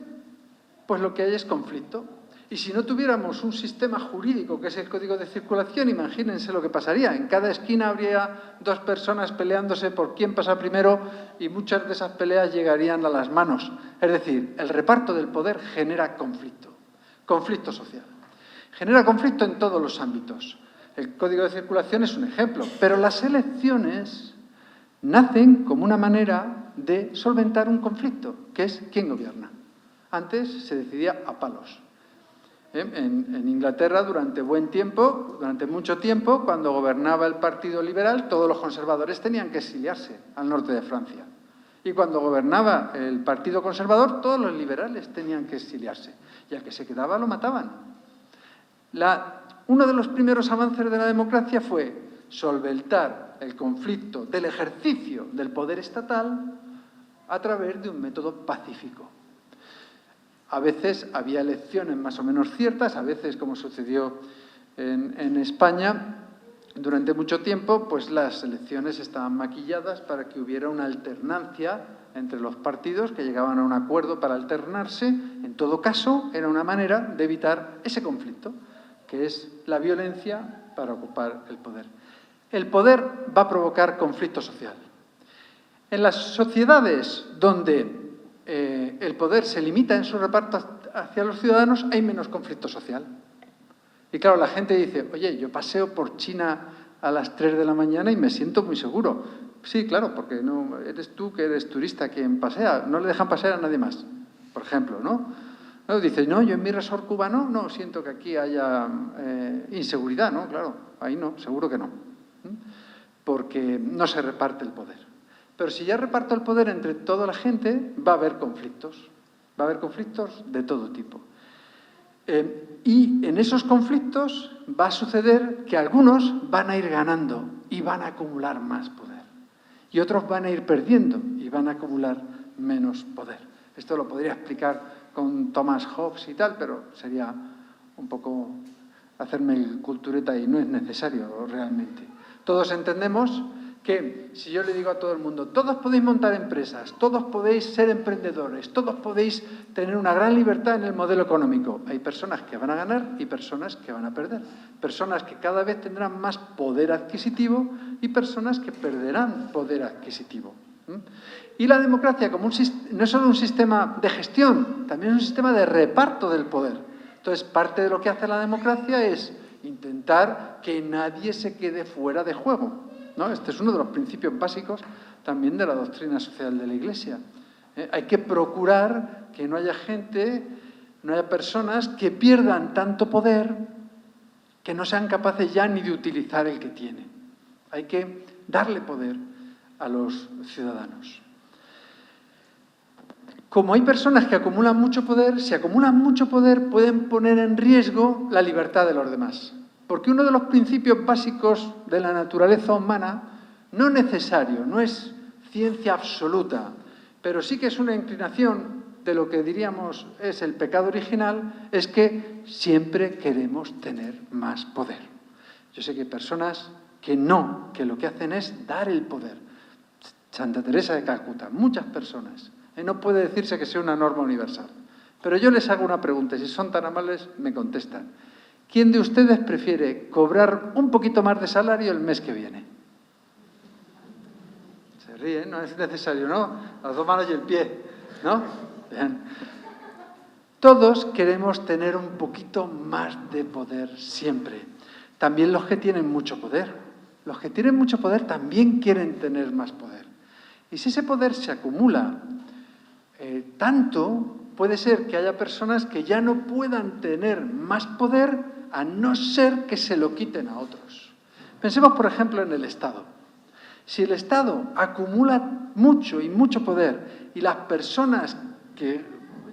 pues lo que hay es conflicto. Y si no tuviéramos un sistema jurídico, que es el Código de Circulación, imagínense lo que pasaría. En cada esquina habría dos personas peleándose por quién pasa primero y muchas de esas peleas llegarían a las manos. Es decir, el reparto del poder genera conflicto social. Genera conflicto en todos los ámbitos. El Código de Circulación es un ejemplo, pero las elecciones nacen como una manera de solventar un conflicto, que es quién gobierna. Antes se decidía a palos. En Inglaterra, durante mucho tiempo, cuando gobernaba el Partido Liberal, todos los conservadores tenían que exiliarse al norte de Francia. Y cuando gobernaba el Partido Conservador, todos los liberales tenían que exiliarse. Y al que se quedaba lo mataban. Uno de los primeros avances de la democracia fue solventar el conflicto del ejercicio del poder estatal a través de un método pacífico. A veces había elecciones más o menos ciertas, a veces, como sucedió en España, durante mucho tiempo, pues las elecciones estaban maquilladas para que hubiera una alternancia entre los partidos que llegaban a un acuerdo para alternarse. En todo caso, era una manera de evitar ese conflicto, que es la violencia para ocupar el poder. El poder va a provocar conflicto social. En las sociedades donde el poder se limita en su reparto hacia los ciudadanos, hay menos conflicto social. Y claro, la gente dice, oye, yo paseo por China a las 3 de la mañana y me siento muy seguro. Sí, claro, porque no eres tú que eres turista quien pasea, no le dejan pasear a nadie más, por ejemplo, ¿no? No, dice, no, yo en mi resort cubano no siento que aquí haya inseguridad, ¿no? Claro, ahí no, seguro que no. Porque no se reparte el poder. Pero si ya reparto el poder entre toda la gente, va a haber conflictos. Va a haber conflictos de todo tipo. Y en esos conflictos va a suceder que algunos van a ir ganando y van a acumular más poder. Y otros van a ir perdiendo y van a acumular menos poder. Esto lo podría explicar con Thomas Hobbes y tal, pero sería un poco hacerme el cultureta y no es necesario realmente. Todos entendemos que si yo le digo a todo el mundo, todos podéis montar empresas, todos podéis ser emprendedores, todos podéis tener una gran libertad en el modelo económico. Hay personas que van a ganar y personas que van a perder. Personas que cada vez tendrán más poder adquisitivo y personas que perderán poder adquisitivo. Y la democracia como no es solo un sistema de gestión, también es un sistema de reparto del poder. Entonces, parte de lo que hace la democracia es intentar que nadie se quede fuera de juego, ¿no? Este es uno de los principios básicos también de la doctrina social de la Iglesia. Hay que procurar que no haya gente, no haya personas que pierdan tanto poder que no sean capaces ya ni de utilizar el que tienen. Hay que darle poder a los ciudadanos. Como hay personas que acumulan mucho poder, si acumulan mucho poder pueden poner en riesgo la libertad de los demás. Porque uno de los principios básicos de la naturaleza humana, no necesario, no es ciencia absoluta, pero sí que es una inclinación de lo que diríamos es el pecado original, es que siempre queremos tener más poder. Yo sé que hay personas que no, que lo que hacen es dar el poder. Santa Teresa de Calcuta, muchas personas. No puede decirse que sea una norma universal. Pero yo les hago una pregunta y si son tan amables me contestan. ¿Quién de ustedes prefiere cobrar un poquito más de salario el mes que viene? Se ríen, no es necesario, ¿no? Las dos manos y el pie, ¿no? Bien. Todos queremos tener un poquito más de poder siempre. También los que tienen mucho poder. Los que tienen mucho poder también quieren tener más poder. Y si ese poder se acumula tanto, puede ser que haya personas que ya no puedan tener más poder a no ser que se lo quiten a otros. Pensemos, por ejemplo, en el Estado. Si el Estado acumula mucho y mucho poder y las personas que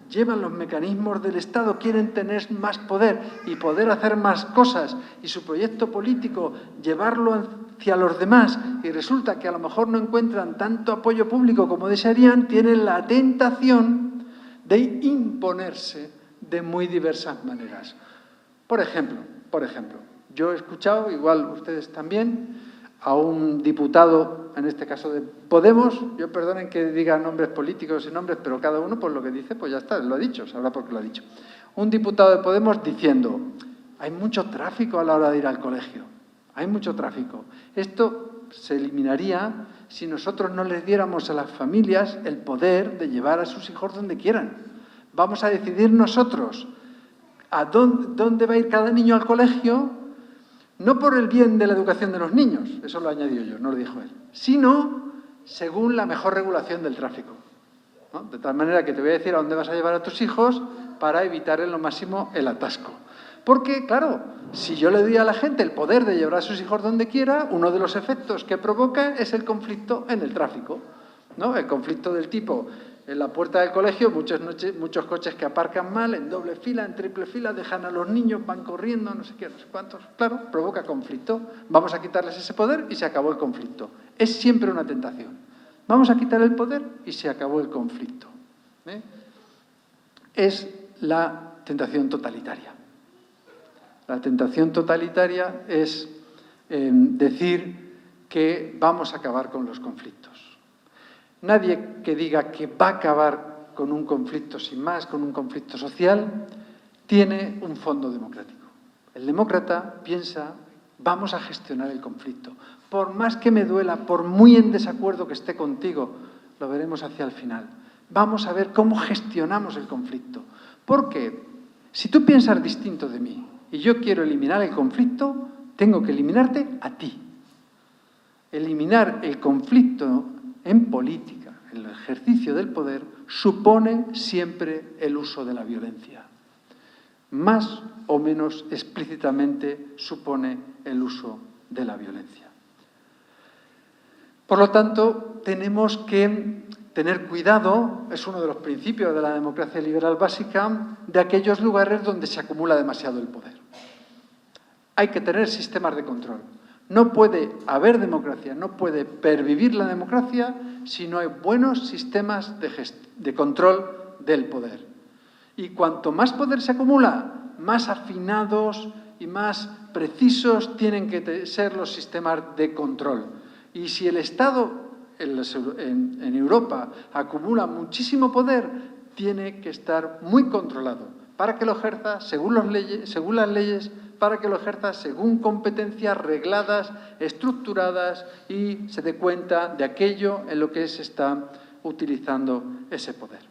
llevan los mecanismos del Estado quieren tener más poder y poder hacer más cosas y su proyecto político llevarlo hacia los demás y resulta que a lo mejor no encuentran tanto apoyo público como desearían, tienen la tentación de imponerse de muy diversas maneras. Por ejemplo, yo he escuchado, igual ustedes también, a un diputado, en este caso de Podemos, yo perdonen que diga nombres políticos y nombres, pero cada uno por lo que dice, pues ya está, lo ha dicho, sabrá por qué lo ha dicho. Un diputado de Podemos diciendo, hay mucho tráfico a la hora de ir al colegio, hay mucho tráfico. Esto se eliminaría si nosotros no les diéramos a las familias el poder de llevar a sus hijos donde quieran. Vamos a decidir nosotros a dónde va a ir cada niño al colegio, no por el bien de la educación de los niños, eso lo he añadido yo, no lo dijo él, sino según la mejor regulación del tráfico, ¿no? De tal manera que te voy a decir a dónde vas a llevar a tus hijos para evitar en lo máximo el atasco. Porque, claro, si yo le doy a la gente el poder de llevar a sus hijos donde quiera, uno de los efectos que provoca es el conflicto en el tráfico, ¿no? El conflicto del tipo, en la puerta del colegio, muchos coches que aparcan mal, en doble fila, en triple fila, dejan a los niños, van corriendo, no sé qué, no sé cuántos. Claro, provoca conflicto. Vamos a quitarles ese poder y se acabó el conflicto. Es siempre una tentación. Vamos a quitar el poder y se acabó el conflicto. Es la tentación totalitaria. La tentación totalitaria es decir que vamos a acabar con los conflictos. Nadie que diga que va a acabar con un conflicto sin más, con un conflicto social, tiene un fondo democrático. El demócrata piensa, vamos a gestionar el conflicto. Por más que me duela, por muy en desacuerdo que esté contigo, lo veremos hacia el final. Vamos a ver cómo gestionamos el conflicto. Porque si tú piensas distinto de mí y yo quiero eliminar el conflicto, tengo que eliminarte a ti. Eliminar el conflicto en política, en el ejercicio del poder, supone siempre el uso de la violencia. Más o menos explícitamente supone el uso de la violencia. Por lo tanto, tenemos que tener cuidado, es uno de los principios de la democracia liberal básica, de aquellos lugares donde se acumula demasiado el poder. Hay que tener sistemas de control. No puede haber democracia, no puede pervivir la democracia si no hay buenos sistemas de control del poder. Y cuanto más poder se acumula, más afinados y más precisos tienen que ser los sistemas de control. Y si el Estado en Europa acumula muchísimo poder, tiene que estar muy controlado para que lo ejerza según las leyes, para que lo ejerza según competencias regladas, estructuradas y se dé cuenta de aquello en lo que se está utilizando ese poder.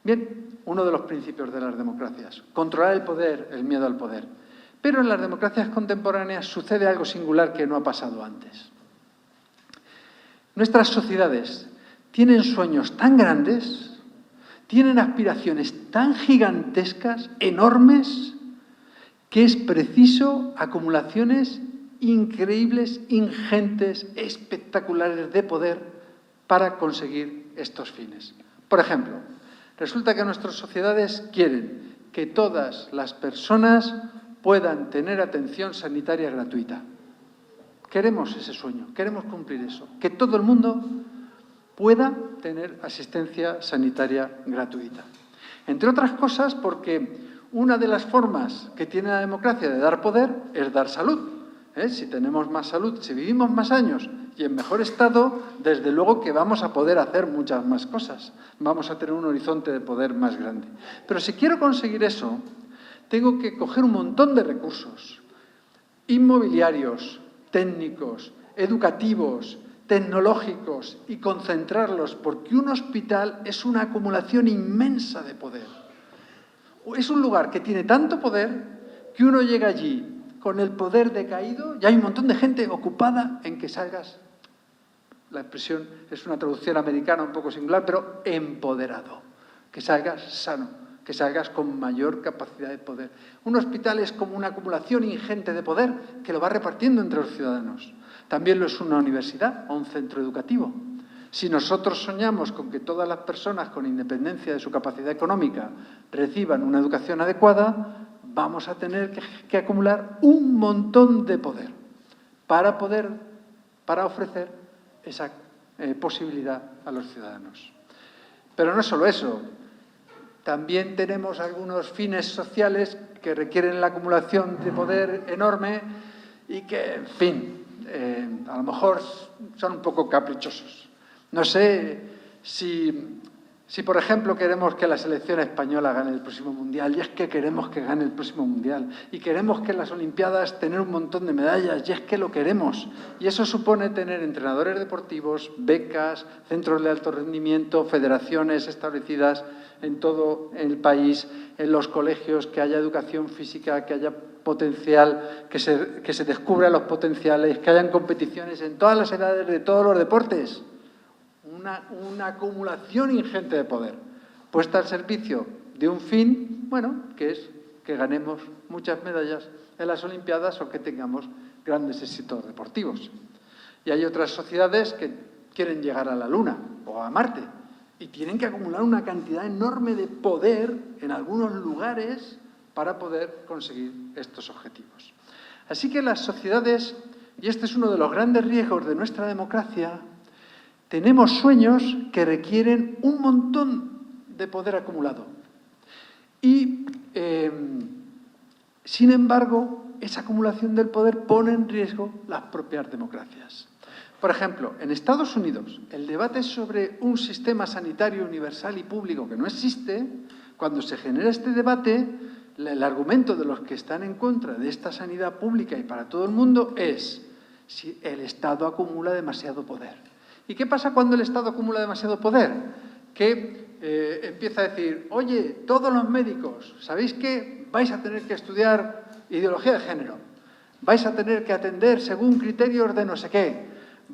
Bien, uno de los principios de las democracias, controlar el poder, el miedo al poder. Pero en las democracias contemporáneas sucede algo singular que no ha pasado antes. Nuestras sociedades tienen sueños tan grandes, tienen aspiraciones tan gigantescas, enormes, que es preciso acumulaciones increíbles, ingentes, espectaculares de poder para conseguir estos fines. Por ejemplo, resulta que nuestras sociedades quieren que todas las personas puedan tener atención sanitaria gratuita. Queremos ese sueño, queremos cumplir eso, que todo el mundo pueda tener asistencia sanitaria gratuita. Entre otras cosas, porque una de las formas que tiene la democracia de dar poder es dar salud. Si tenemos más salud, si vivimos más años y en mejor estado, desde luego que vamos a poder hacer muchas más cosas. Vamos a tener un horizonte de poder más grande. Pero si quiero conseguir eso, tengo que coger un montón de recursos inmobiliarios, técnicos, educativos, tecnológicos y concentrarlos, porque un hospital es una acumulación inmensa de poder. Es un lugar que tiene tanto poder que uno llega allí con el poder decaído y hay un montón de gente ocupada en que salgas, la expresión es una traducción americana un poco singular, pero empoderado, que salgas sano, que salgas con mayor capacidad de poder. Un hospital es como una acumulación ingente de poder que lo va repartiendo entre los ciudadanos. También lo es una universidad o un centro educativo. Si nosotros soñamos con que todas las personas, con independencia de su capacidad económica, reciban una educación adecuada, vamos a tener que acumular un montón de poder para ofrecer esa posibilidad a los ciudadanos. Pero no solo eso. También tenemos algunos fines sociales que requieren la acumulación de poder enorme y que, en fin, a lo mejor son un poco caprichosos. No sé si, por ejemplo, queremos que la selección española gane el próximo Mundial, y es que queremos que gane el próximo Mundial, y queremos que en las Olimpiadas tener un montón de medallas, y es que lo queremos. Y eso supone tener entrenadores deportivos, becas, centros de alto rendimiento, federaciones establecidas en todo el país, en los colegios, que haya educación física, que haya potencial, que se descubran los potenciales, que hayan competiciones en todas las edades de todos los deportes. Una acumulación ingente de poder puesta al servicio de un fin, bueno, que es que ganemos muchas medallas en las Olimpiadas o que tengamos grandes éxitos deportivos. Y hay otras sociedades que quieren llegar a la Luna o a Marte y tienen que acumular una cantidad enorme de poder en algunos lugares para poder conseguir estos objetivos. Así que las sociedades, y este es uno de los grandes riesgos de nuestra democracia, tenemos sueños que requieren un montón de poder acumulado. Y, sin embargo, esa acumulación del poder pone en riesgo las propias democracias. Por ejemplo, en Estados Unidos, el debate sobre un sistema sanitario universal y público que no existe, cuando se genera este debate, el argumento de los que están en contra de esta sanidad pública y para todo el mundo es si el Estado acumula demasiado poder. ¿Y qué pasa cuando el Estado acumula demasiado poder? Que empieza a decir, oye, todos los médicos, ¿sabéis qué? Vais a tener que estudiar ideología de género, vais a tener que atender según criterios de no sé qué,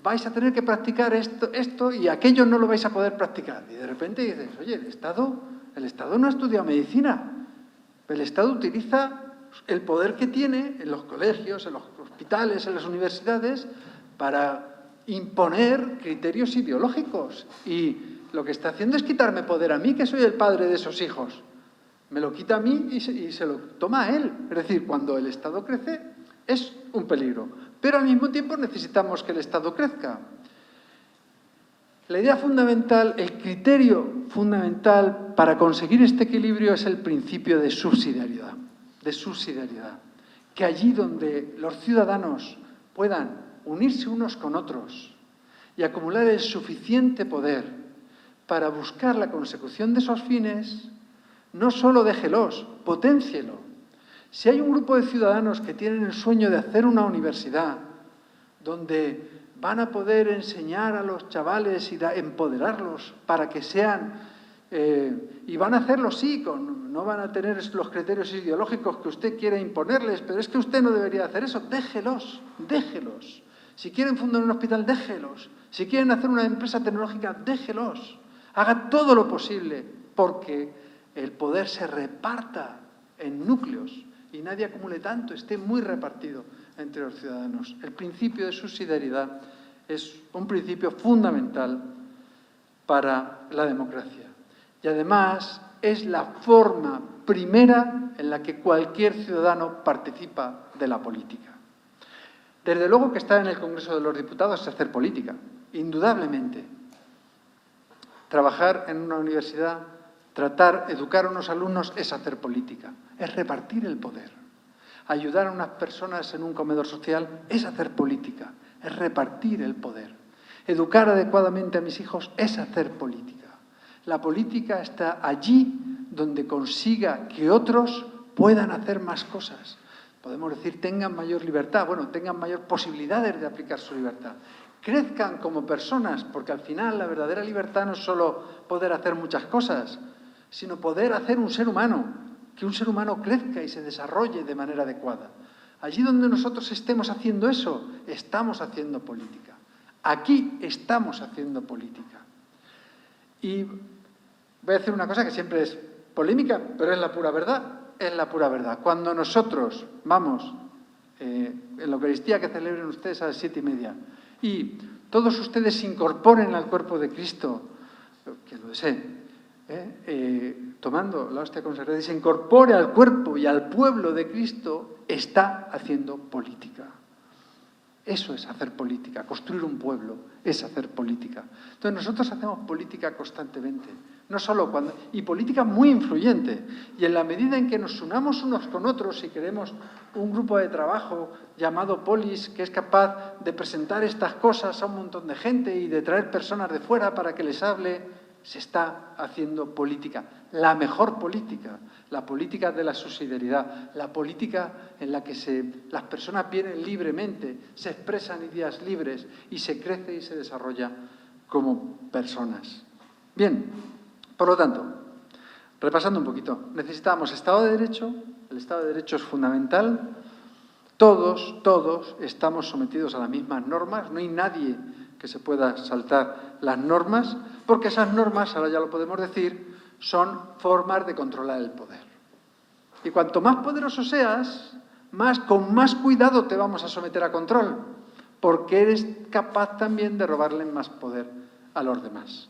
vais a tener que practicar esto y aquello no lo vais a poder practicar. Y de repente dices, oye, el Estado no ha estudiado medicina. El Estado utiliza el poder que tiene en los colegios, en los hospitales, en las universidades, para imponer criterios ideológicos. Y lo que está haciendo es quitarme poder a mí, que soy el padre de esos hijos. Me lo quita a mí y se lo toma a él. Es decir, cuando el Estado crece, es un peligro. Pero al mismo tiempo necesitamos que el Estado crezca. La idea fundamental, el criterio fundamental para conseguir este equilibrio es el principio de subsidiariedad. que allí donde los ciudadanos puedan unirse unos con otros y acumular el suficiente poder para buscar la consecución de esos fines, no solo déjelos, potencielo. Si hay un grupo de ciudadanos que tienen el sueño de hacer una universidad donde van a poder enseñar a los chavales y empoderarlos para que sean, y van a hacerlo sí, no van a tener los criterios ideológicos que usted quiere imponerles, pero es que usted no debería hacer eso, déjelos, déjelos. Si quieren fundar un hospital, déjelos. Si quieren hacer una empresa tecnológica, déjelos. Haga todo lo posible porque el poder se reparta en núcleos y nadie acumule tanto, esté muy repartido entre los ciudadanos. El principio de subsidiariedad es un principio fundamental para la democracia. Y además es la forma primera en la que cualquier ciudadano participa de la política. Desde luego que estar en el Congreso de los Diputados es hacer política, indudablemente. Trabajar en una universidad, educar a unos alumnos es hacer política, es repartir el poder. Ayudar a unas personas en un comedor social es hacer política, es repartir el poder. Educar adecuadamente a mis hijos es hacer política. La política está allí donde consiga que otros puedan hacer más cosas. Podemos decir, tengan mayor libertad, bueno, tengan mayor posibilidades de aplicar su libertad. Crezcan como personas, porque al final la verdadera libertad no es solo poder hacer muchas cosas, sino poder hacer un ser humano, que un ser humano crezca y se desarrolle de manera adecuada. Allí donde nosotros estemos haciendo eso, estamos haciendo política. Aquí estamos haciendo política. Y voy a decir una cosa que siempre es polémica, pero es la pura verdad. Es la pura verdad. Cuando nosotros vamos en la Eucaristía que celebren ustedes a las 7:30 y todos ustedes se incorporen al cuerpo de Cristo, que lo deseen, tomando la hostia consagrada y se incorpore al cuerpo y al pueblo de Cristo, está haciendo política. Eso es hacer política. Construir un pueblo es hacer política. Entonces nosotros hacemos política constantemente. No solo cuando... Y política muy influyente. Y en la medida en que nos unamos unos con otros y queremos un grupo de trabajo llamado Polis, que es capaz de presentar estas cosas a un montón de gente y de traer personas de fuera para que les hable, se está haciendo política. La mejor política. La política de la subsidiariedad. La política en la que las personas vienen libremente, se expresan ideas libres y se crece y se desarrolla como personas. Bien. Por lo tanto, repasando un poquito, necesitamos Estado de Derecho, el Estado de Derecho es fundamental, todos estamos sometidos a las mismas normas, no hay nadie que se pueda saltar las normas, porque esas normas, ahora ya lo podemos decir, son formas de controlar el poder. Y cuanto más poderoso seas, con más cuidado te vamos a someter a control, porque eres capaz también de robarle más poder a los demás.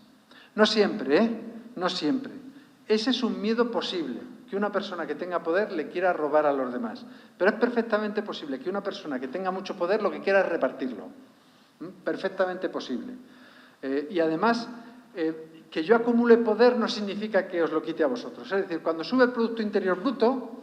No siempre, No siempre. Ese es un miedo posible, que una persona que tenga poder le quiera robar a los demás. Pero es perfectamente posible que una persona que tenga mucho poder lo que quiera es repartirlo. Perfectamente posible. Y además, que yo acumule poder no significa que os lo quite a vosotros. Es decir, cuando sube el Producto Interior Bruto,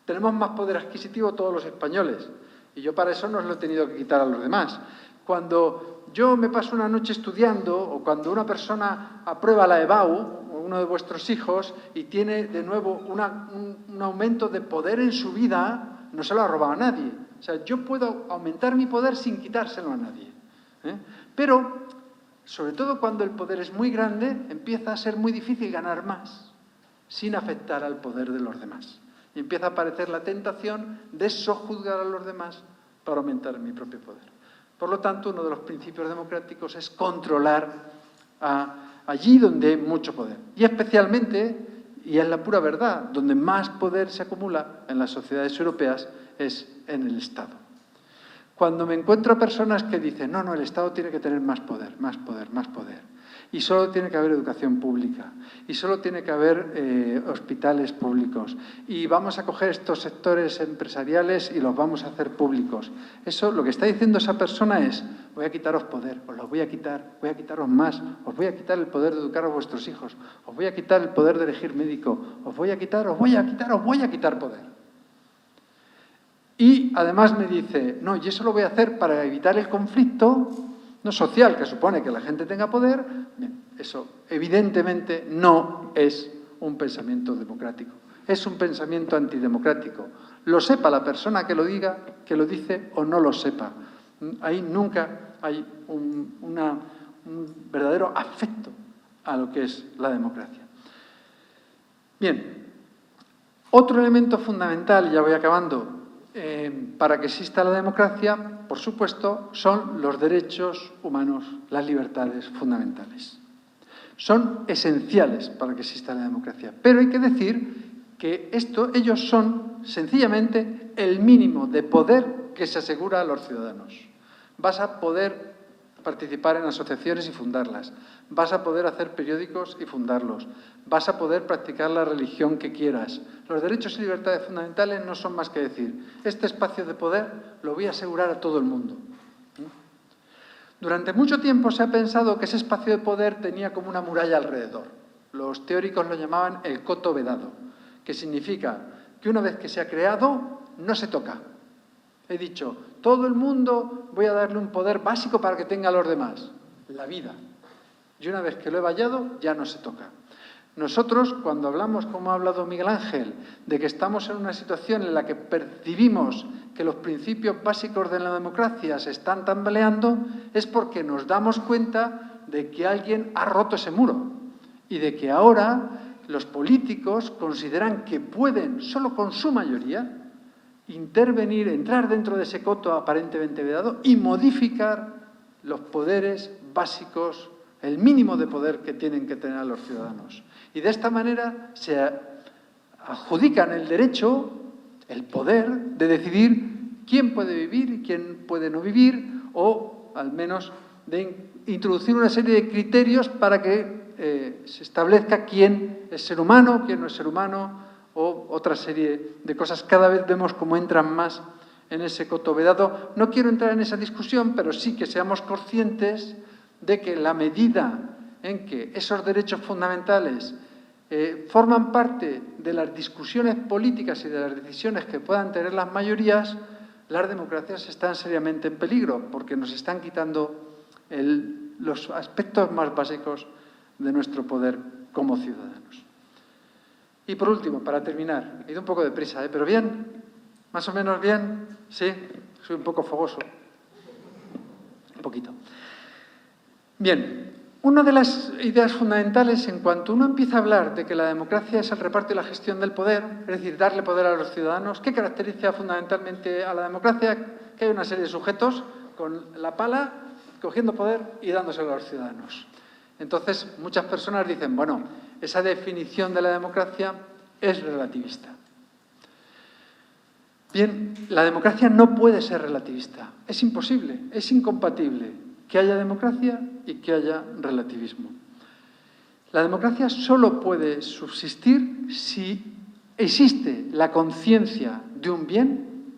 tenemos más poder adquisitivo todos los españoles. Y yo para eso no os lo he tenido que quitar a los demás. Cuando yo me paso una noche estudiando, o cuando una persona aprueba la EBAU, o uno de vuestros hijos, y tiene de nuevo un aumento de poder en su vida, no se lo ha robado a nadie. O sea, yo puedo aumentar mi poder sin quitárselo a nadie. Pero, sobre todo cuando el poder es muy grande, empieza a ser muy difícil ganar más, sin afectar al poder de los demás. Y empieza a aparecer la tentación de sojuzgar a los demás para aumentar mi propio poder. Por lo tanto, uno de los principios democráticos es controlar allí donde hay mucho poder. Y especialmente, y es la pura verdad, donde más poder se acumula en las sociedades europeas es en el Estado. Cuando me encuentro a personas que dicen, no, el Estado tiene que tener más poder, más poder, más poder, y solo tiene que haber educación pública, y solo tiene que haber hospitales públicos, y vamos a coger estos sectores empresariales y los vamos a hacer públicos. Eso, lo que está diciendo esa persona es, voy a quitaros poder, os lo voy a quitaros más, os voy a quitar el poder de educar a vuestros hijos, os voy a quitar el poder de elegir médico, os voy a quitar poder. Y además me dice, no, y eso lo voy a hacer para evitar el conflicto no social, que supone que la gente tenga poder. Bien, eso evidentemente no es un pensamiento democrático, es un pensamiento antidemocrático. Lo sepa la persona que lo diga, que lo dice, o no lo sepa. Ahí nunca hay un verdadero afecto a lo que es la democracia. Bien, otro elemento fundamental, ya voy acabando, para que exista la democracia, por supuesto, son los derechos humanos, las libertades fundamentales. Son esenciales para que exista la democracia, pero hay que decir que ellos son sencillamente el mínimo de poder que se asegura a los ciudadanos. Vas a poder participar en asociaciones y fundarlas, vas a poder hacer periódicos y fundarlos, vas a poder practicar la religión que quieras. Los derechos y libertades fundamentales no son más que decir, este espacio de poder lo voy a asegurar a todo el mundo. Durante mucho tiempo se ha pensado que ese espacio de poder tenía como una muralla alrededor. Los teóricos lo llamaban el coto vedado, que significa que una vez que se ha creado, no se toca. He dicho, todo el mundo voy a darle un poder básico para que tenga a los demás, la vida. Y una vez que lo he vallado, ya no se toca. Nosotros, cuando hablamos, como ha hablado Miguel Ángel, de que estamos en una situación en la que percibimos que los principios básicos de la democracia se están tambaleando, es porque nos damos cuenta de que alguien ha roto ese muro y de que ahora los políticos consideran que pueden, solo con su mayoría, intervenir, entrar dentro de ese coto aparentemente vedado y modificar los poderes básicos, el mínimo de poder que tienen que tener los ciudadanos. Y de esta manera se adjudican el derecho, el poder de decidir quién puede vivir y quién puede no vivir, o al menos de introducir una serie de criterios para que se establezca quién es ser humano, quién no es ser humano, o otra serie de cosas. Cada vez vemos cómo entran más en ese coto vedado. No quiero entrar en esa discusión, pero sí que seamos conscientes de que la medida en que esos derechos fundamentales forman parte de las discusiones políticas y de las decisiones que puedan tener las mayorías, las democracias están seriamente en peligro, porque nos están quitando los aspectos más básicos de nuestro poder como ciudadanos. Y por último, para terminar, he ido un poco deprisa, pero bien, más o menos bien, sí, soy un poco fogoso, un poquito. Bien, una de las ideas fundamentales en cuanto uno empieza a hablar de que la democracia es el reparto y la gestión del poder, es decir, darle poder a los ciudadanos, ¿qué caracteriza fundamentalmente a la democracia? Que hay una serie de sujetos con la pala, cogiendo poder y dándoselo a los ciudadanos. Entonces, muchas personas dicen, bueno, esa definición de la democracia es relativista. Bien, la democracia no puede ser relativista. Es imposible, es incompatible que haya democracia y que haya relativismo. La democracia solo puede subsistir si existe la conciencia de un bien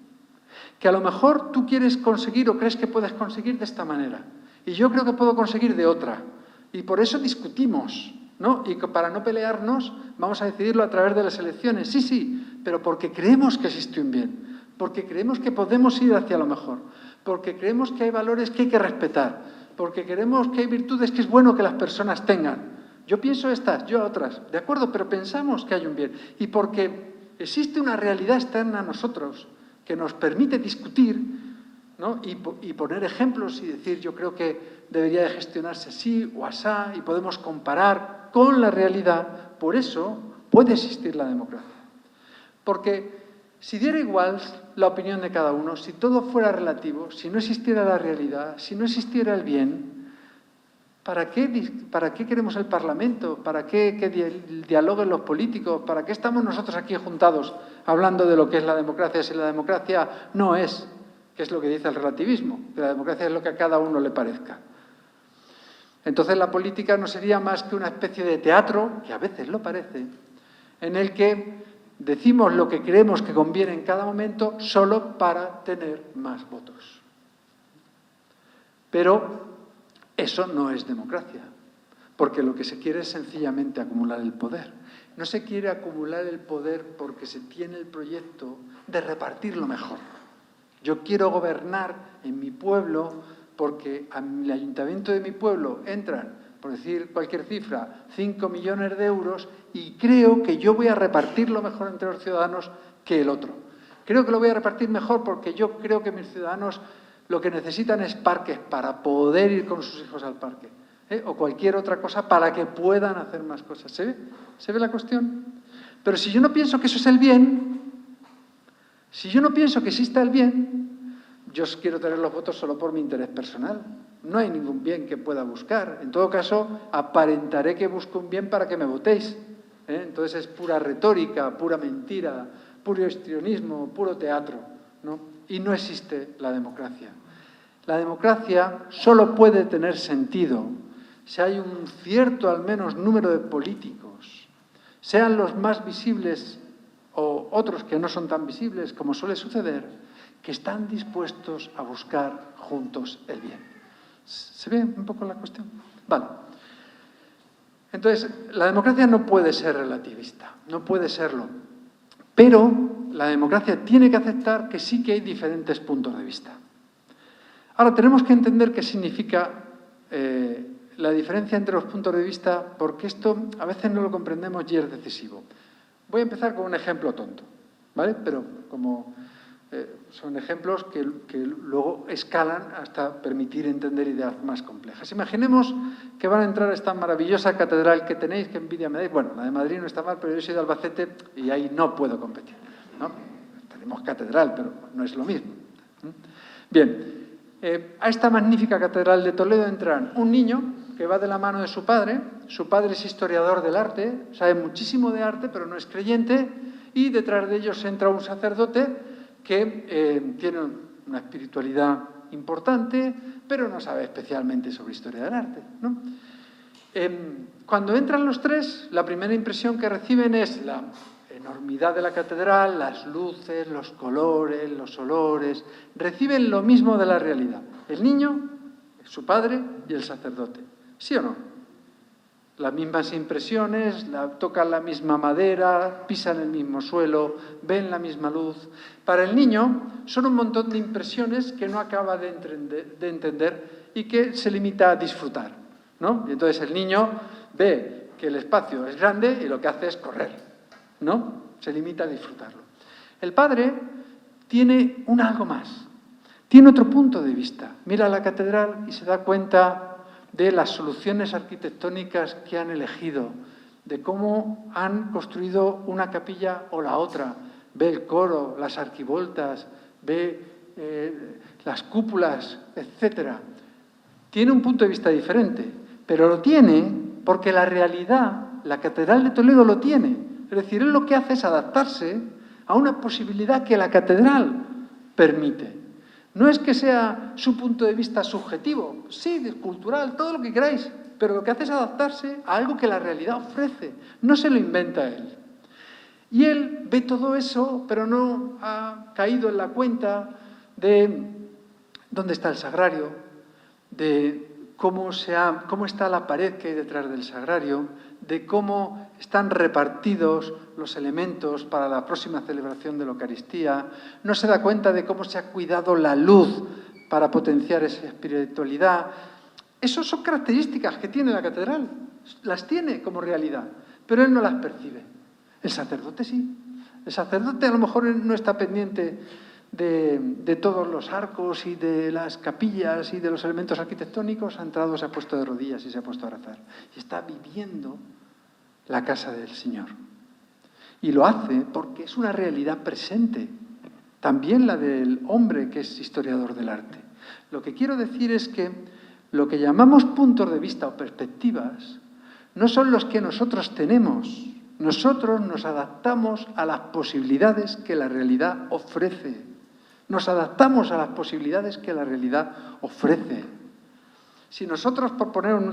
que a lo mejor tú quieres conseguir o crees que puedes conseguir de esta manera. Y yo creo que puedo conseguir de otra. Y por eso discutimos, ¿no? Y para no pelearnos vamos a decidirlo a través de las elecciones. Sí, sí, pero porque creemos que existe un bien, porque creemos que podemos ir hacia lo mejor, porque creemos que hay valores que hay que respetar, porque creemos que hay virtudes que es bueno que las personas tengan. Yo pienso estas, yo otras, de acuerdo, pero pensamos que hay un bien. Y porque existe una realidad externa a nosotros que nos permite discutir, ¿no? Y poner ejemplos y decir, yo creo que debería de gestionarse así o asá, y podemos comparar con la realidad. Por eso puede existir la democracia. Porque si diera igual la opinión de cada uno, si todo fuera relativo, si no existiera la realidad, si no existiera el bien, ¿para qué queremos el Parlamento? ¿Para qué dialoguen los políticos? ¿Para qué estamos nosotros aquí juntados hablando de lo que es la democracia? Si la democracia no es, que es lo que dice el relativismo, que la democracia es lo que a cada uno le parezca. Entonces la política no sería más que una especie de teatro, que a veces lo parece, en el que decimos lo que creemos que conviene en cada momento solo para tener más votos. Pero eso no es democracia, porque lo que se quiere es sencillamente acumular el poder. No se quiere acumular el poder porque se tiene el proyecto de repartirlo mejor. Yo quiero gobernar en mi pueblo porque al ayuntamiento de mi pueblo entran, por decir cualquier cifra, 5 millones de euros y creo que yo voy a repartirlo mejor entre los ciudadanos que el otro. Creo que lo voy a repartir mejor porque yo creo que mis ciudadanos lo que necesitan es parques para poder ir con sus hijos al parque, o cualquier otra cosa para que puedan hacer más cosas. ¿Se ve? ¿Se ve la cuestión? Pero si yo no pienso que eso es el bien, si yo no pienso que exista el bien, yo quiero tener los votos solo por mi interés personal. No hay ningún bien que pueda buscar. En todo caso, aparentaré que busco un bien para que me votéis. Entonces es pura retórica, pura mentira, puro histrionismo, puro teatro, ¿no? Y no existe la democracia. La democracia solo puede tener sentido si hay un cierto, al menos, número de políticos, sean los más visibles o otros que no son tan visibles, como suele suceder, que están dispuestos a buscar juntos el bien. ¿Se ve un poco la cuestión? Vale. Entonces, la democracia no puede ser relativista, no puede serlo. Pero la democracia tiene que aceptar que sí que hay diferentes puntos de vista. Ahora, tenemos que entender qué significa la diferencia entre los puntos de vista, porque esto a veces no lo comprendemos y es decisivo. Voy a empezar con un ejemplo tonto, ¿vale? Pero como son ejemplos que luego escalan hasta permitir entender ideas más complejas. Imaginemos que van a entrar a esta maravillosa catedral que tenéis, que envidia me dais. Bueno, la de Madrid no está mal, pero yo soy de Albacete y ahí no puedo competir, ¿no? Tenemos catedral, pero no es lo mismo. Bien, a esta magnífica catedral de Toledo entran un niño que va de la mano de su padre es historiador del arte, sabe muchísimo de arte, pero no es creyente, y detrás de ellos entra un sacerdote que tiene una espiritualidad importante, pero no sabe especialmente sobre historia del arte, ¿no? Cuando entran los tres, la primera impresión que reciben es la enormidad de la catedral, las luces, los colores, los olores. Reciben lo mismo de la realidad. El niño, su padre y el sacerdote. ¿Sí o no? Las mismas impresiones, tocan la misma madera, pisan el mismo suelo, ven la misma luz. Para el niño son un montón de impresiones que no acaba de entender y que se limita a disfrutar, ¿no? Y entonces el niño ve que el espacio es grande y lo que hace es correr, ¿no? Se limita a disfrutarlo. El padre tiene algo más, tiene otro punto de vista. Mira la catedral y se da cuenta de las soluciones arquitectónicas que han elegido, de cómo han construido una capilla o la otra. Ve el coro, las arquivoltas, ve las cúpulas, etc. Tiene un punto de vista diferente, pero lo tiene porque la realidad, la Catedral de Toledo lo tiene. Es decir, él lo que hace es adaptarse a una posibilidad que la catedral permite. No es que sea su punto de vista subjetivo, sí, cultural, todo lo que queráis, pero lo que hace es adaptarse a algo que la realidad ofrece, no se lo inventa él. Y él ve todo eso, pero no ha caído en la cuenta de dónde está el sagrario, de cómo está la pared que hay detrás del sagrario, de cómo están repartidos los elementos para la próxima celebración de la Eucaristía. No se da cuenta de cómo se ha cuidado la luz para potenciar esa espiritualidad. Esas son características que tiene la catedral, las tiene como realidad, pero él no las percibe. El sacerdote sí. El sacerdote a lo mejor no está pendiente de todos los arcos y de las capillas y de los elementos arquitectónicos, ha entrado, se ha puesto de rodillas y se ha puesto a rezar. Y está viviendo la casa del Señor. Y lo hace porque es una realidad presente, también la del hombre que es historiador del arte. Lo que quiero decir es que lo que llamamos puntos de vista o perspectivas no son los que nosotros tenemos. Nosotros nos adaptamos a las posibilidades que la realidad ofrece. Nos adaptamos a las posibilidades que la realidad ofrece. Si nosotros, por poner un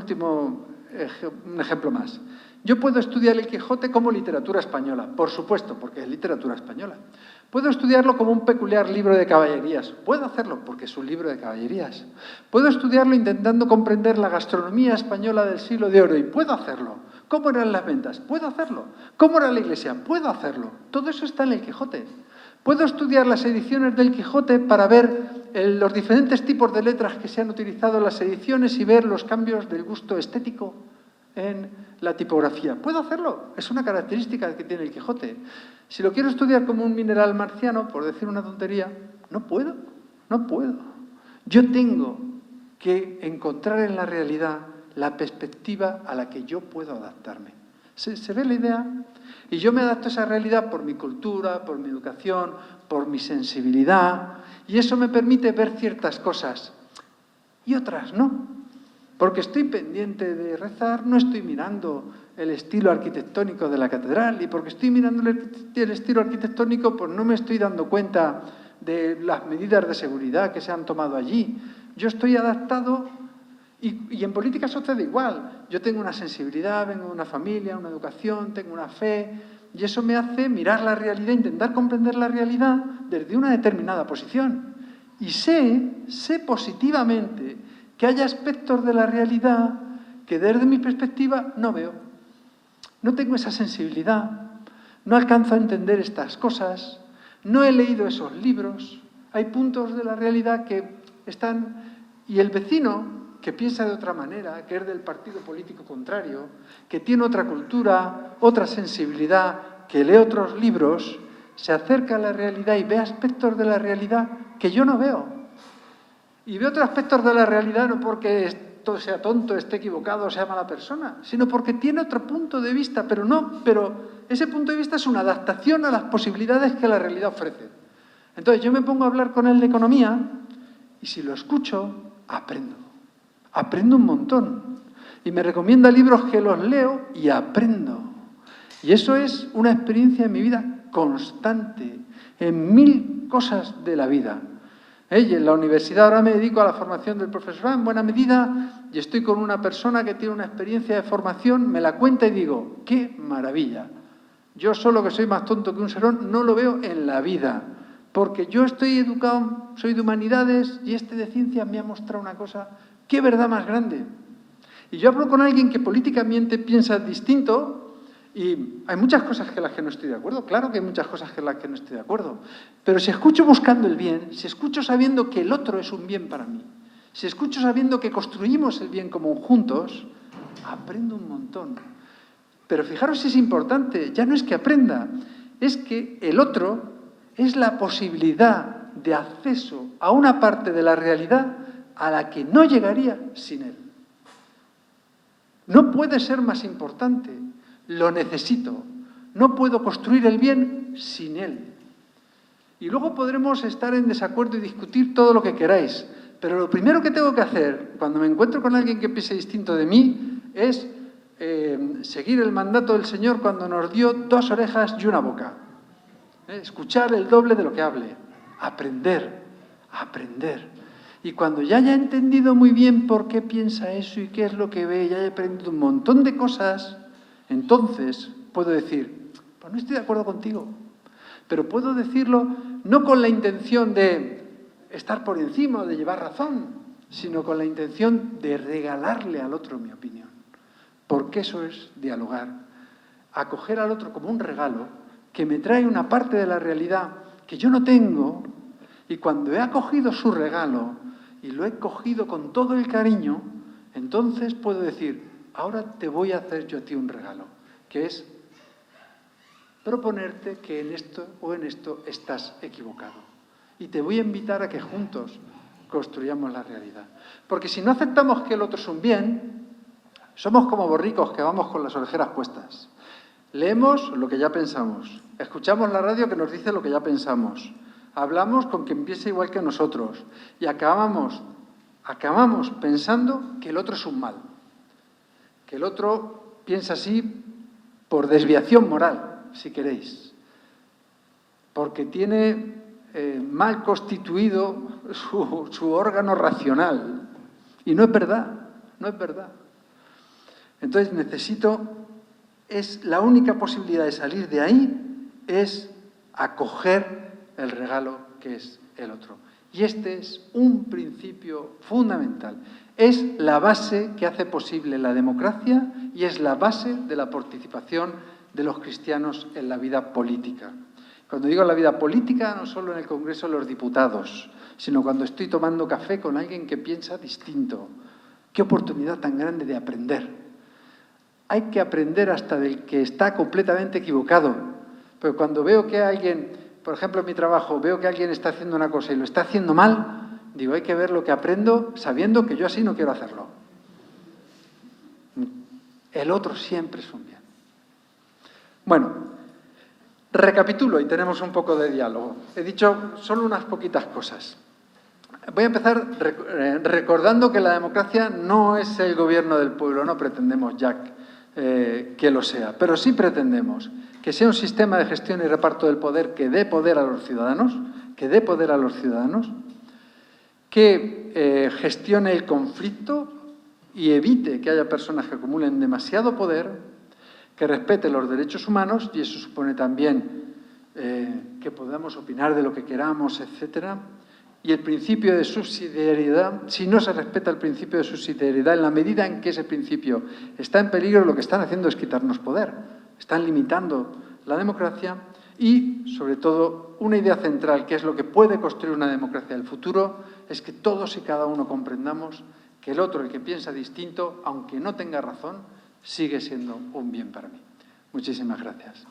ejemplo más, yo puedo estudiar el Quijote como literatura española, por supuesto, porque es literatura española. Puedo estudiarlo como un peculiar libro de caballerías. Puedo hacerlo porque es un libro de caballerías. Puedo estudiarlo intentando comprender la gastronomía española del siglo de oro y puedo hacerlo. ¿Cómo eran las ventas? Puedo hacerlo. ¿Cómo era la iglesia? Puedo hacerlo. Todo eso está en el Quijote. Puedo estudiar las ediciones del Quijote para ver los diferentes tipos de letras que se han utilizado en las ediciones y ver los cambios del gusto estético en la tipografía. Puedo hacerlo, es una característica que tiene el Quijote. Si lo quiero estudiar como un mineral marciano, por decir una tontería, no puedo. Yo tengo que encontrar en la realidad la perspectiva a la que yo puedo adaptarme. ¿Se ve la idea? Y yo me adapto a esa realidad por mi cultura, por mi educación, por mi sensibilidad, y eso me permite ver ciertas cosas y otras no. Porque estoy pendiente de rezar, no estoy mirando el estilo arquitectónico de la catedral, y porque estoy mirando el estilo arquitectónico, pues no me estoy dando cuenta de las medidas de seguridad que se han tomado allí. Yo estoy adaptado, y en política sucede igual. Yo tengo una sensibilidad, vengo de una familia, una educación, tengo una fe, y eso me hace mirar la realidad, intentar comprender la realidad desde una determinada posición. Y sé positivamente que hay aspectos de la realidad que desde mi perspectiva no veo. No tengo esa sensibilidad, no alcanzo a entender estas cosas, no he leído esos libros. Hay puntos de la realidad que están... Y el vecino, que piensa de otra manera, que es del partido político contrario, que tiene otra cultura, otra sensibilidad, que lee otros libros, se acerca a la realidad y ve aspectos de la realidad que yo no veo. Y ve otros aspectos de la realidad no porque esto sea tonto, esté equivocado o sea mala persona, sino porque tiene otro punto de vista, pero ese punto de vista es una adaptación a las posibilidades que la realidad ofrece. Entonces yo me pongo a hablar con él de economía y si lo escucho, aprendo un montón. Y me recomienda libros que los leo y aprendo. Y eso es una experiencia en mi vida constante, en 1000 cosas de la vida. Y en la universidad ahora me dedico a la formación del profesorado en buena medida y estoy con una persona que tiene una experiencia de formación, me la cuenta y digo, ¡qué maravilla! Yo solo que soy más tonto que un serón no lo veo en la vida, porque yo estoy educado, soy de humanidades y este de ciencias me ha mostrado una cosa, ¡qué verdad más grande! Y yo hablo con alguien que políticamente piensa distinto y hay muchas cosas con las que no estoy de acuerdo, claro que hay muchas cosas con las que no estoy de acuerdo, pero si escucho buscando el bien, si escucho sabiendo que el otro es un bien para mí, si escucho sabiendo que construimos el bien como juntos, aprendo un montón. Pero fijaros si es importante, ya no es que aprenda, es que el otro es la posibilidad de acceso a una parte de la realidad a la que no llegaría sin él. No puede ser más importante. Lo necesito. No puedo construir el bien sin él. Y luego podremos estar en desacuerdo y discutir todo lo que queráis. Pero lo primero que tengo que hacer cuando me encuentro con alguien que piense distinto de mí es seguir el mandato del Señor cuando nos dio 2 orejas y una boca. Escuchar el doble de lo que hable. Aprender. Y cuando ya haya entendido muy bien por qué piensa eso y qué es lo que ve, ya haya aprendido un montón de cosas, entonces puedo decir, pues no estoy de acuerdo contigo, pero puedo decirlo no con la intención de estar por encima o de llevar razón, sino con la intención de regalarle al otro mi opinión. Porque eso es dialogar, acoger al otro como un regalo que me trae una parte de la realidad que yo no tengo, y cuando he acogido su regalo y lo he cogido con todo el cariño, entonces puedo decir, ahora te voy a hacer yo a ti un regalo, que es proponerte que en esto o en esto estás equivocado. Y te voy a invitar a que juntos construyamos la realidad. Porque si no aceptamos que el otro es un bien, somos como borricos que vamos con las orejeras puestas. Leemos lo que ya pensamos, escuchamos la radio que nos dice lo que ya pensamos, hablamos con quien piensa igual que nosotros y acabamos pensando que el otro es un mal. Que el otro piensa así por desviación moral, si queréis, porque tiene mal constituido su órgano racional. Y no es verdad. Entonces es la única posibilidad de salir de ahí es acoger el regalo que es el otro. Y este es un principio fundamental. Es la base que hace posible la democracia y es la base de la participación de los cristianos en la vida política. Cuando digo la vida política, no solo en el Congreso de los Diputados, sino cuando estoy tomando café con alguien que piensa distinto. ¡Qué oportunidad tan grande de aprender! Hay que aprender hasta del que está completamente equivocado. Pero cuando veo que alguien, por ejemplo en mi trabajo, veo que alguien está haciendo una cosa y lo está haciendo mal, digo, hay que ver lo que aprendo sabiendo que yo así no quiero hacerlo. El otro siempre es un bien. Bueno, recapitulo y tenemos un poco de diálogo. He dicho solo unas poquitas cosas. Voy a empezar recordando que la democracia no es el gobierno del pueblo, no pretendemos ya que lo sea, pero sí pretendemos que sea un sistema de gestión y reparto del poder que dé poder a los ciudadanos, que gestione el conflicto y evite que haya personas que acumulen demasiado poder, que respete los derechos humanos, y eso supone también que podamos opinar de lo que queramos, etcétera. Y el principio de subsidiariedad, si no se respeta el principio de subsidiariedad, en la medida en que ese principio está en peligro, lo que están haciendo es quitarnos poder, están limitando la democracia y, sobre todo, una idea central, que es lo que puede construir una democracia del futuro, es que todos y cada uno comprendamos que el otro, el que piensa distinto, aunque no tenga razón, sigue siendo un bien para mí. Muchísimas gracias.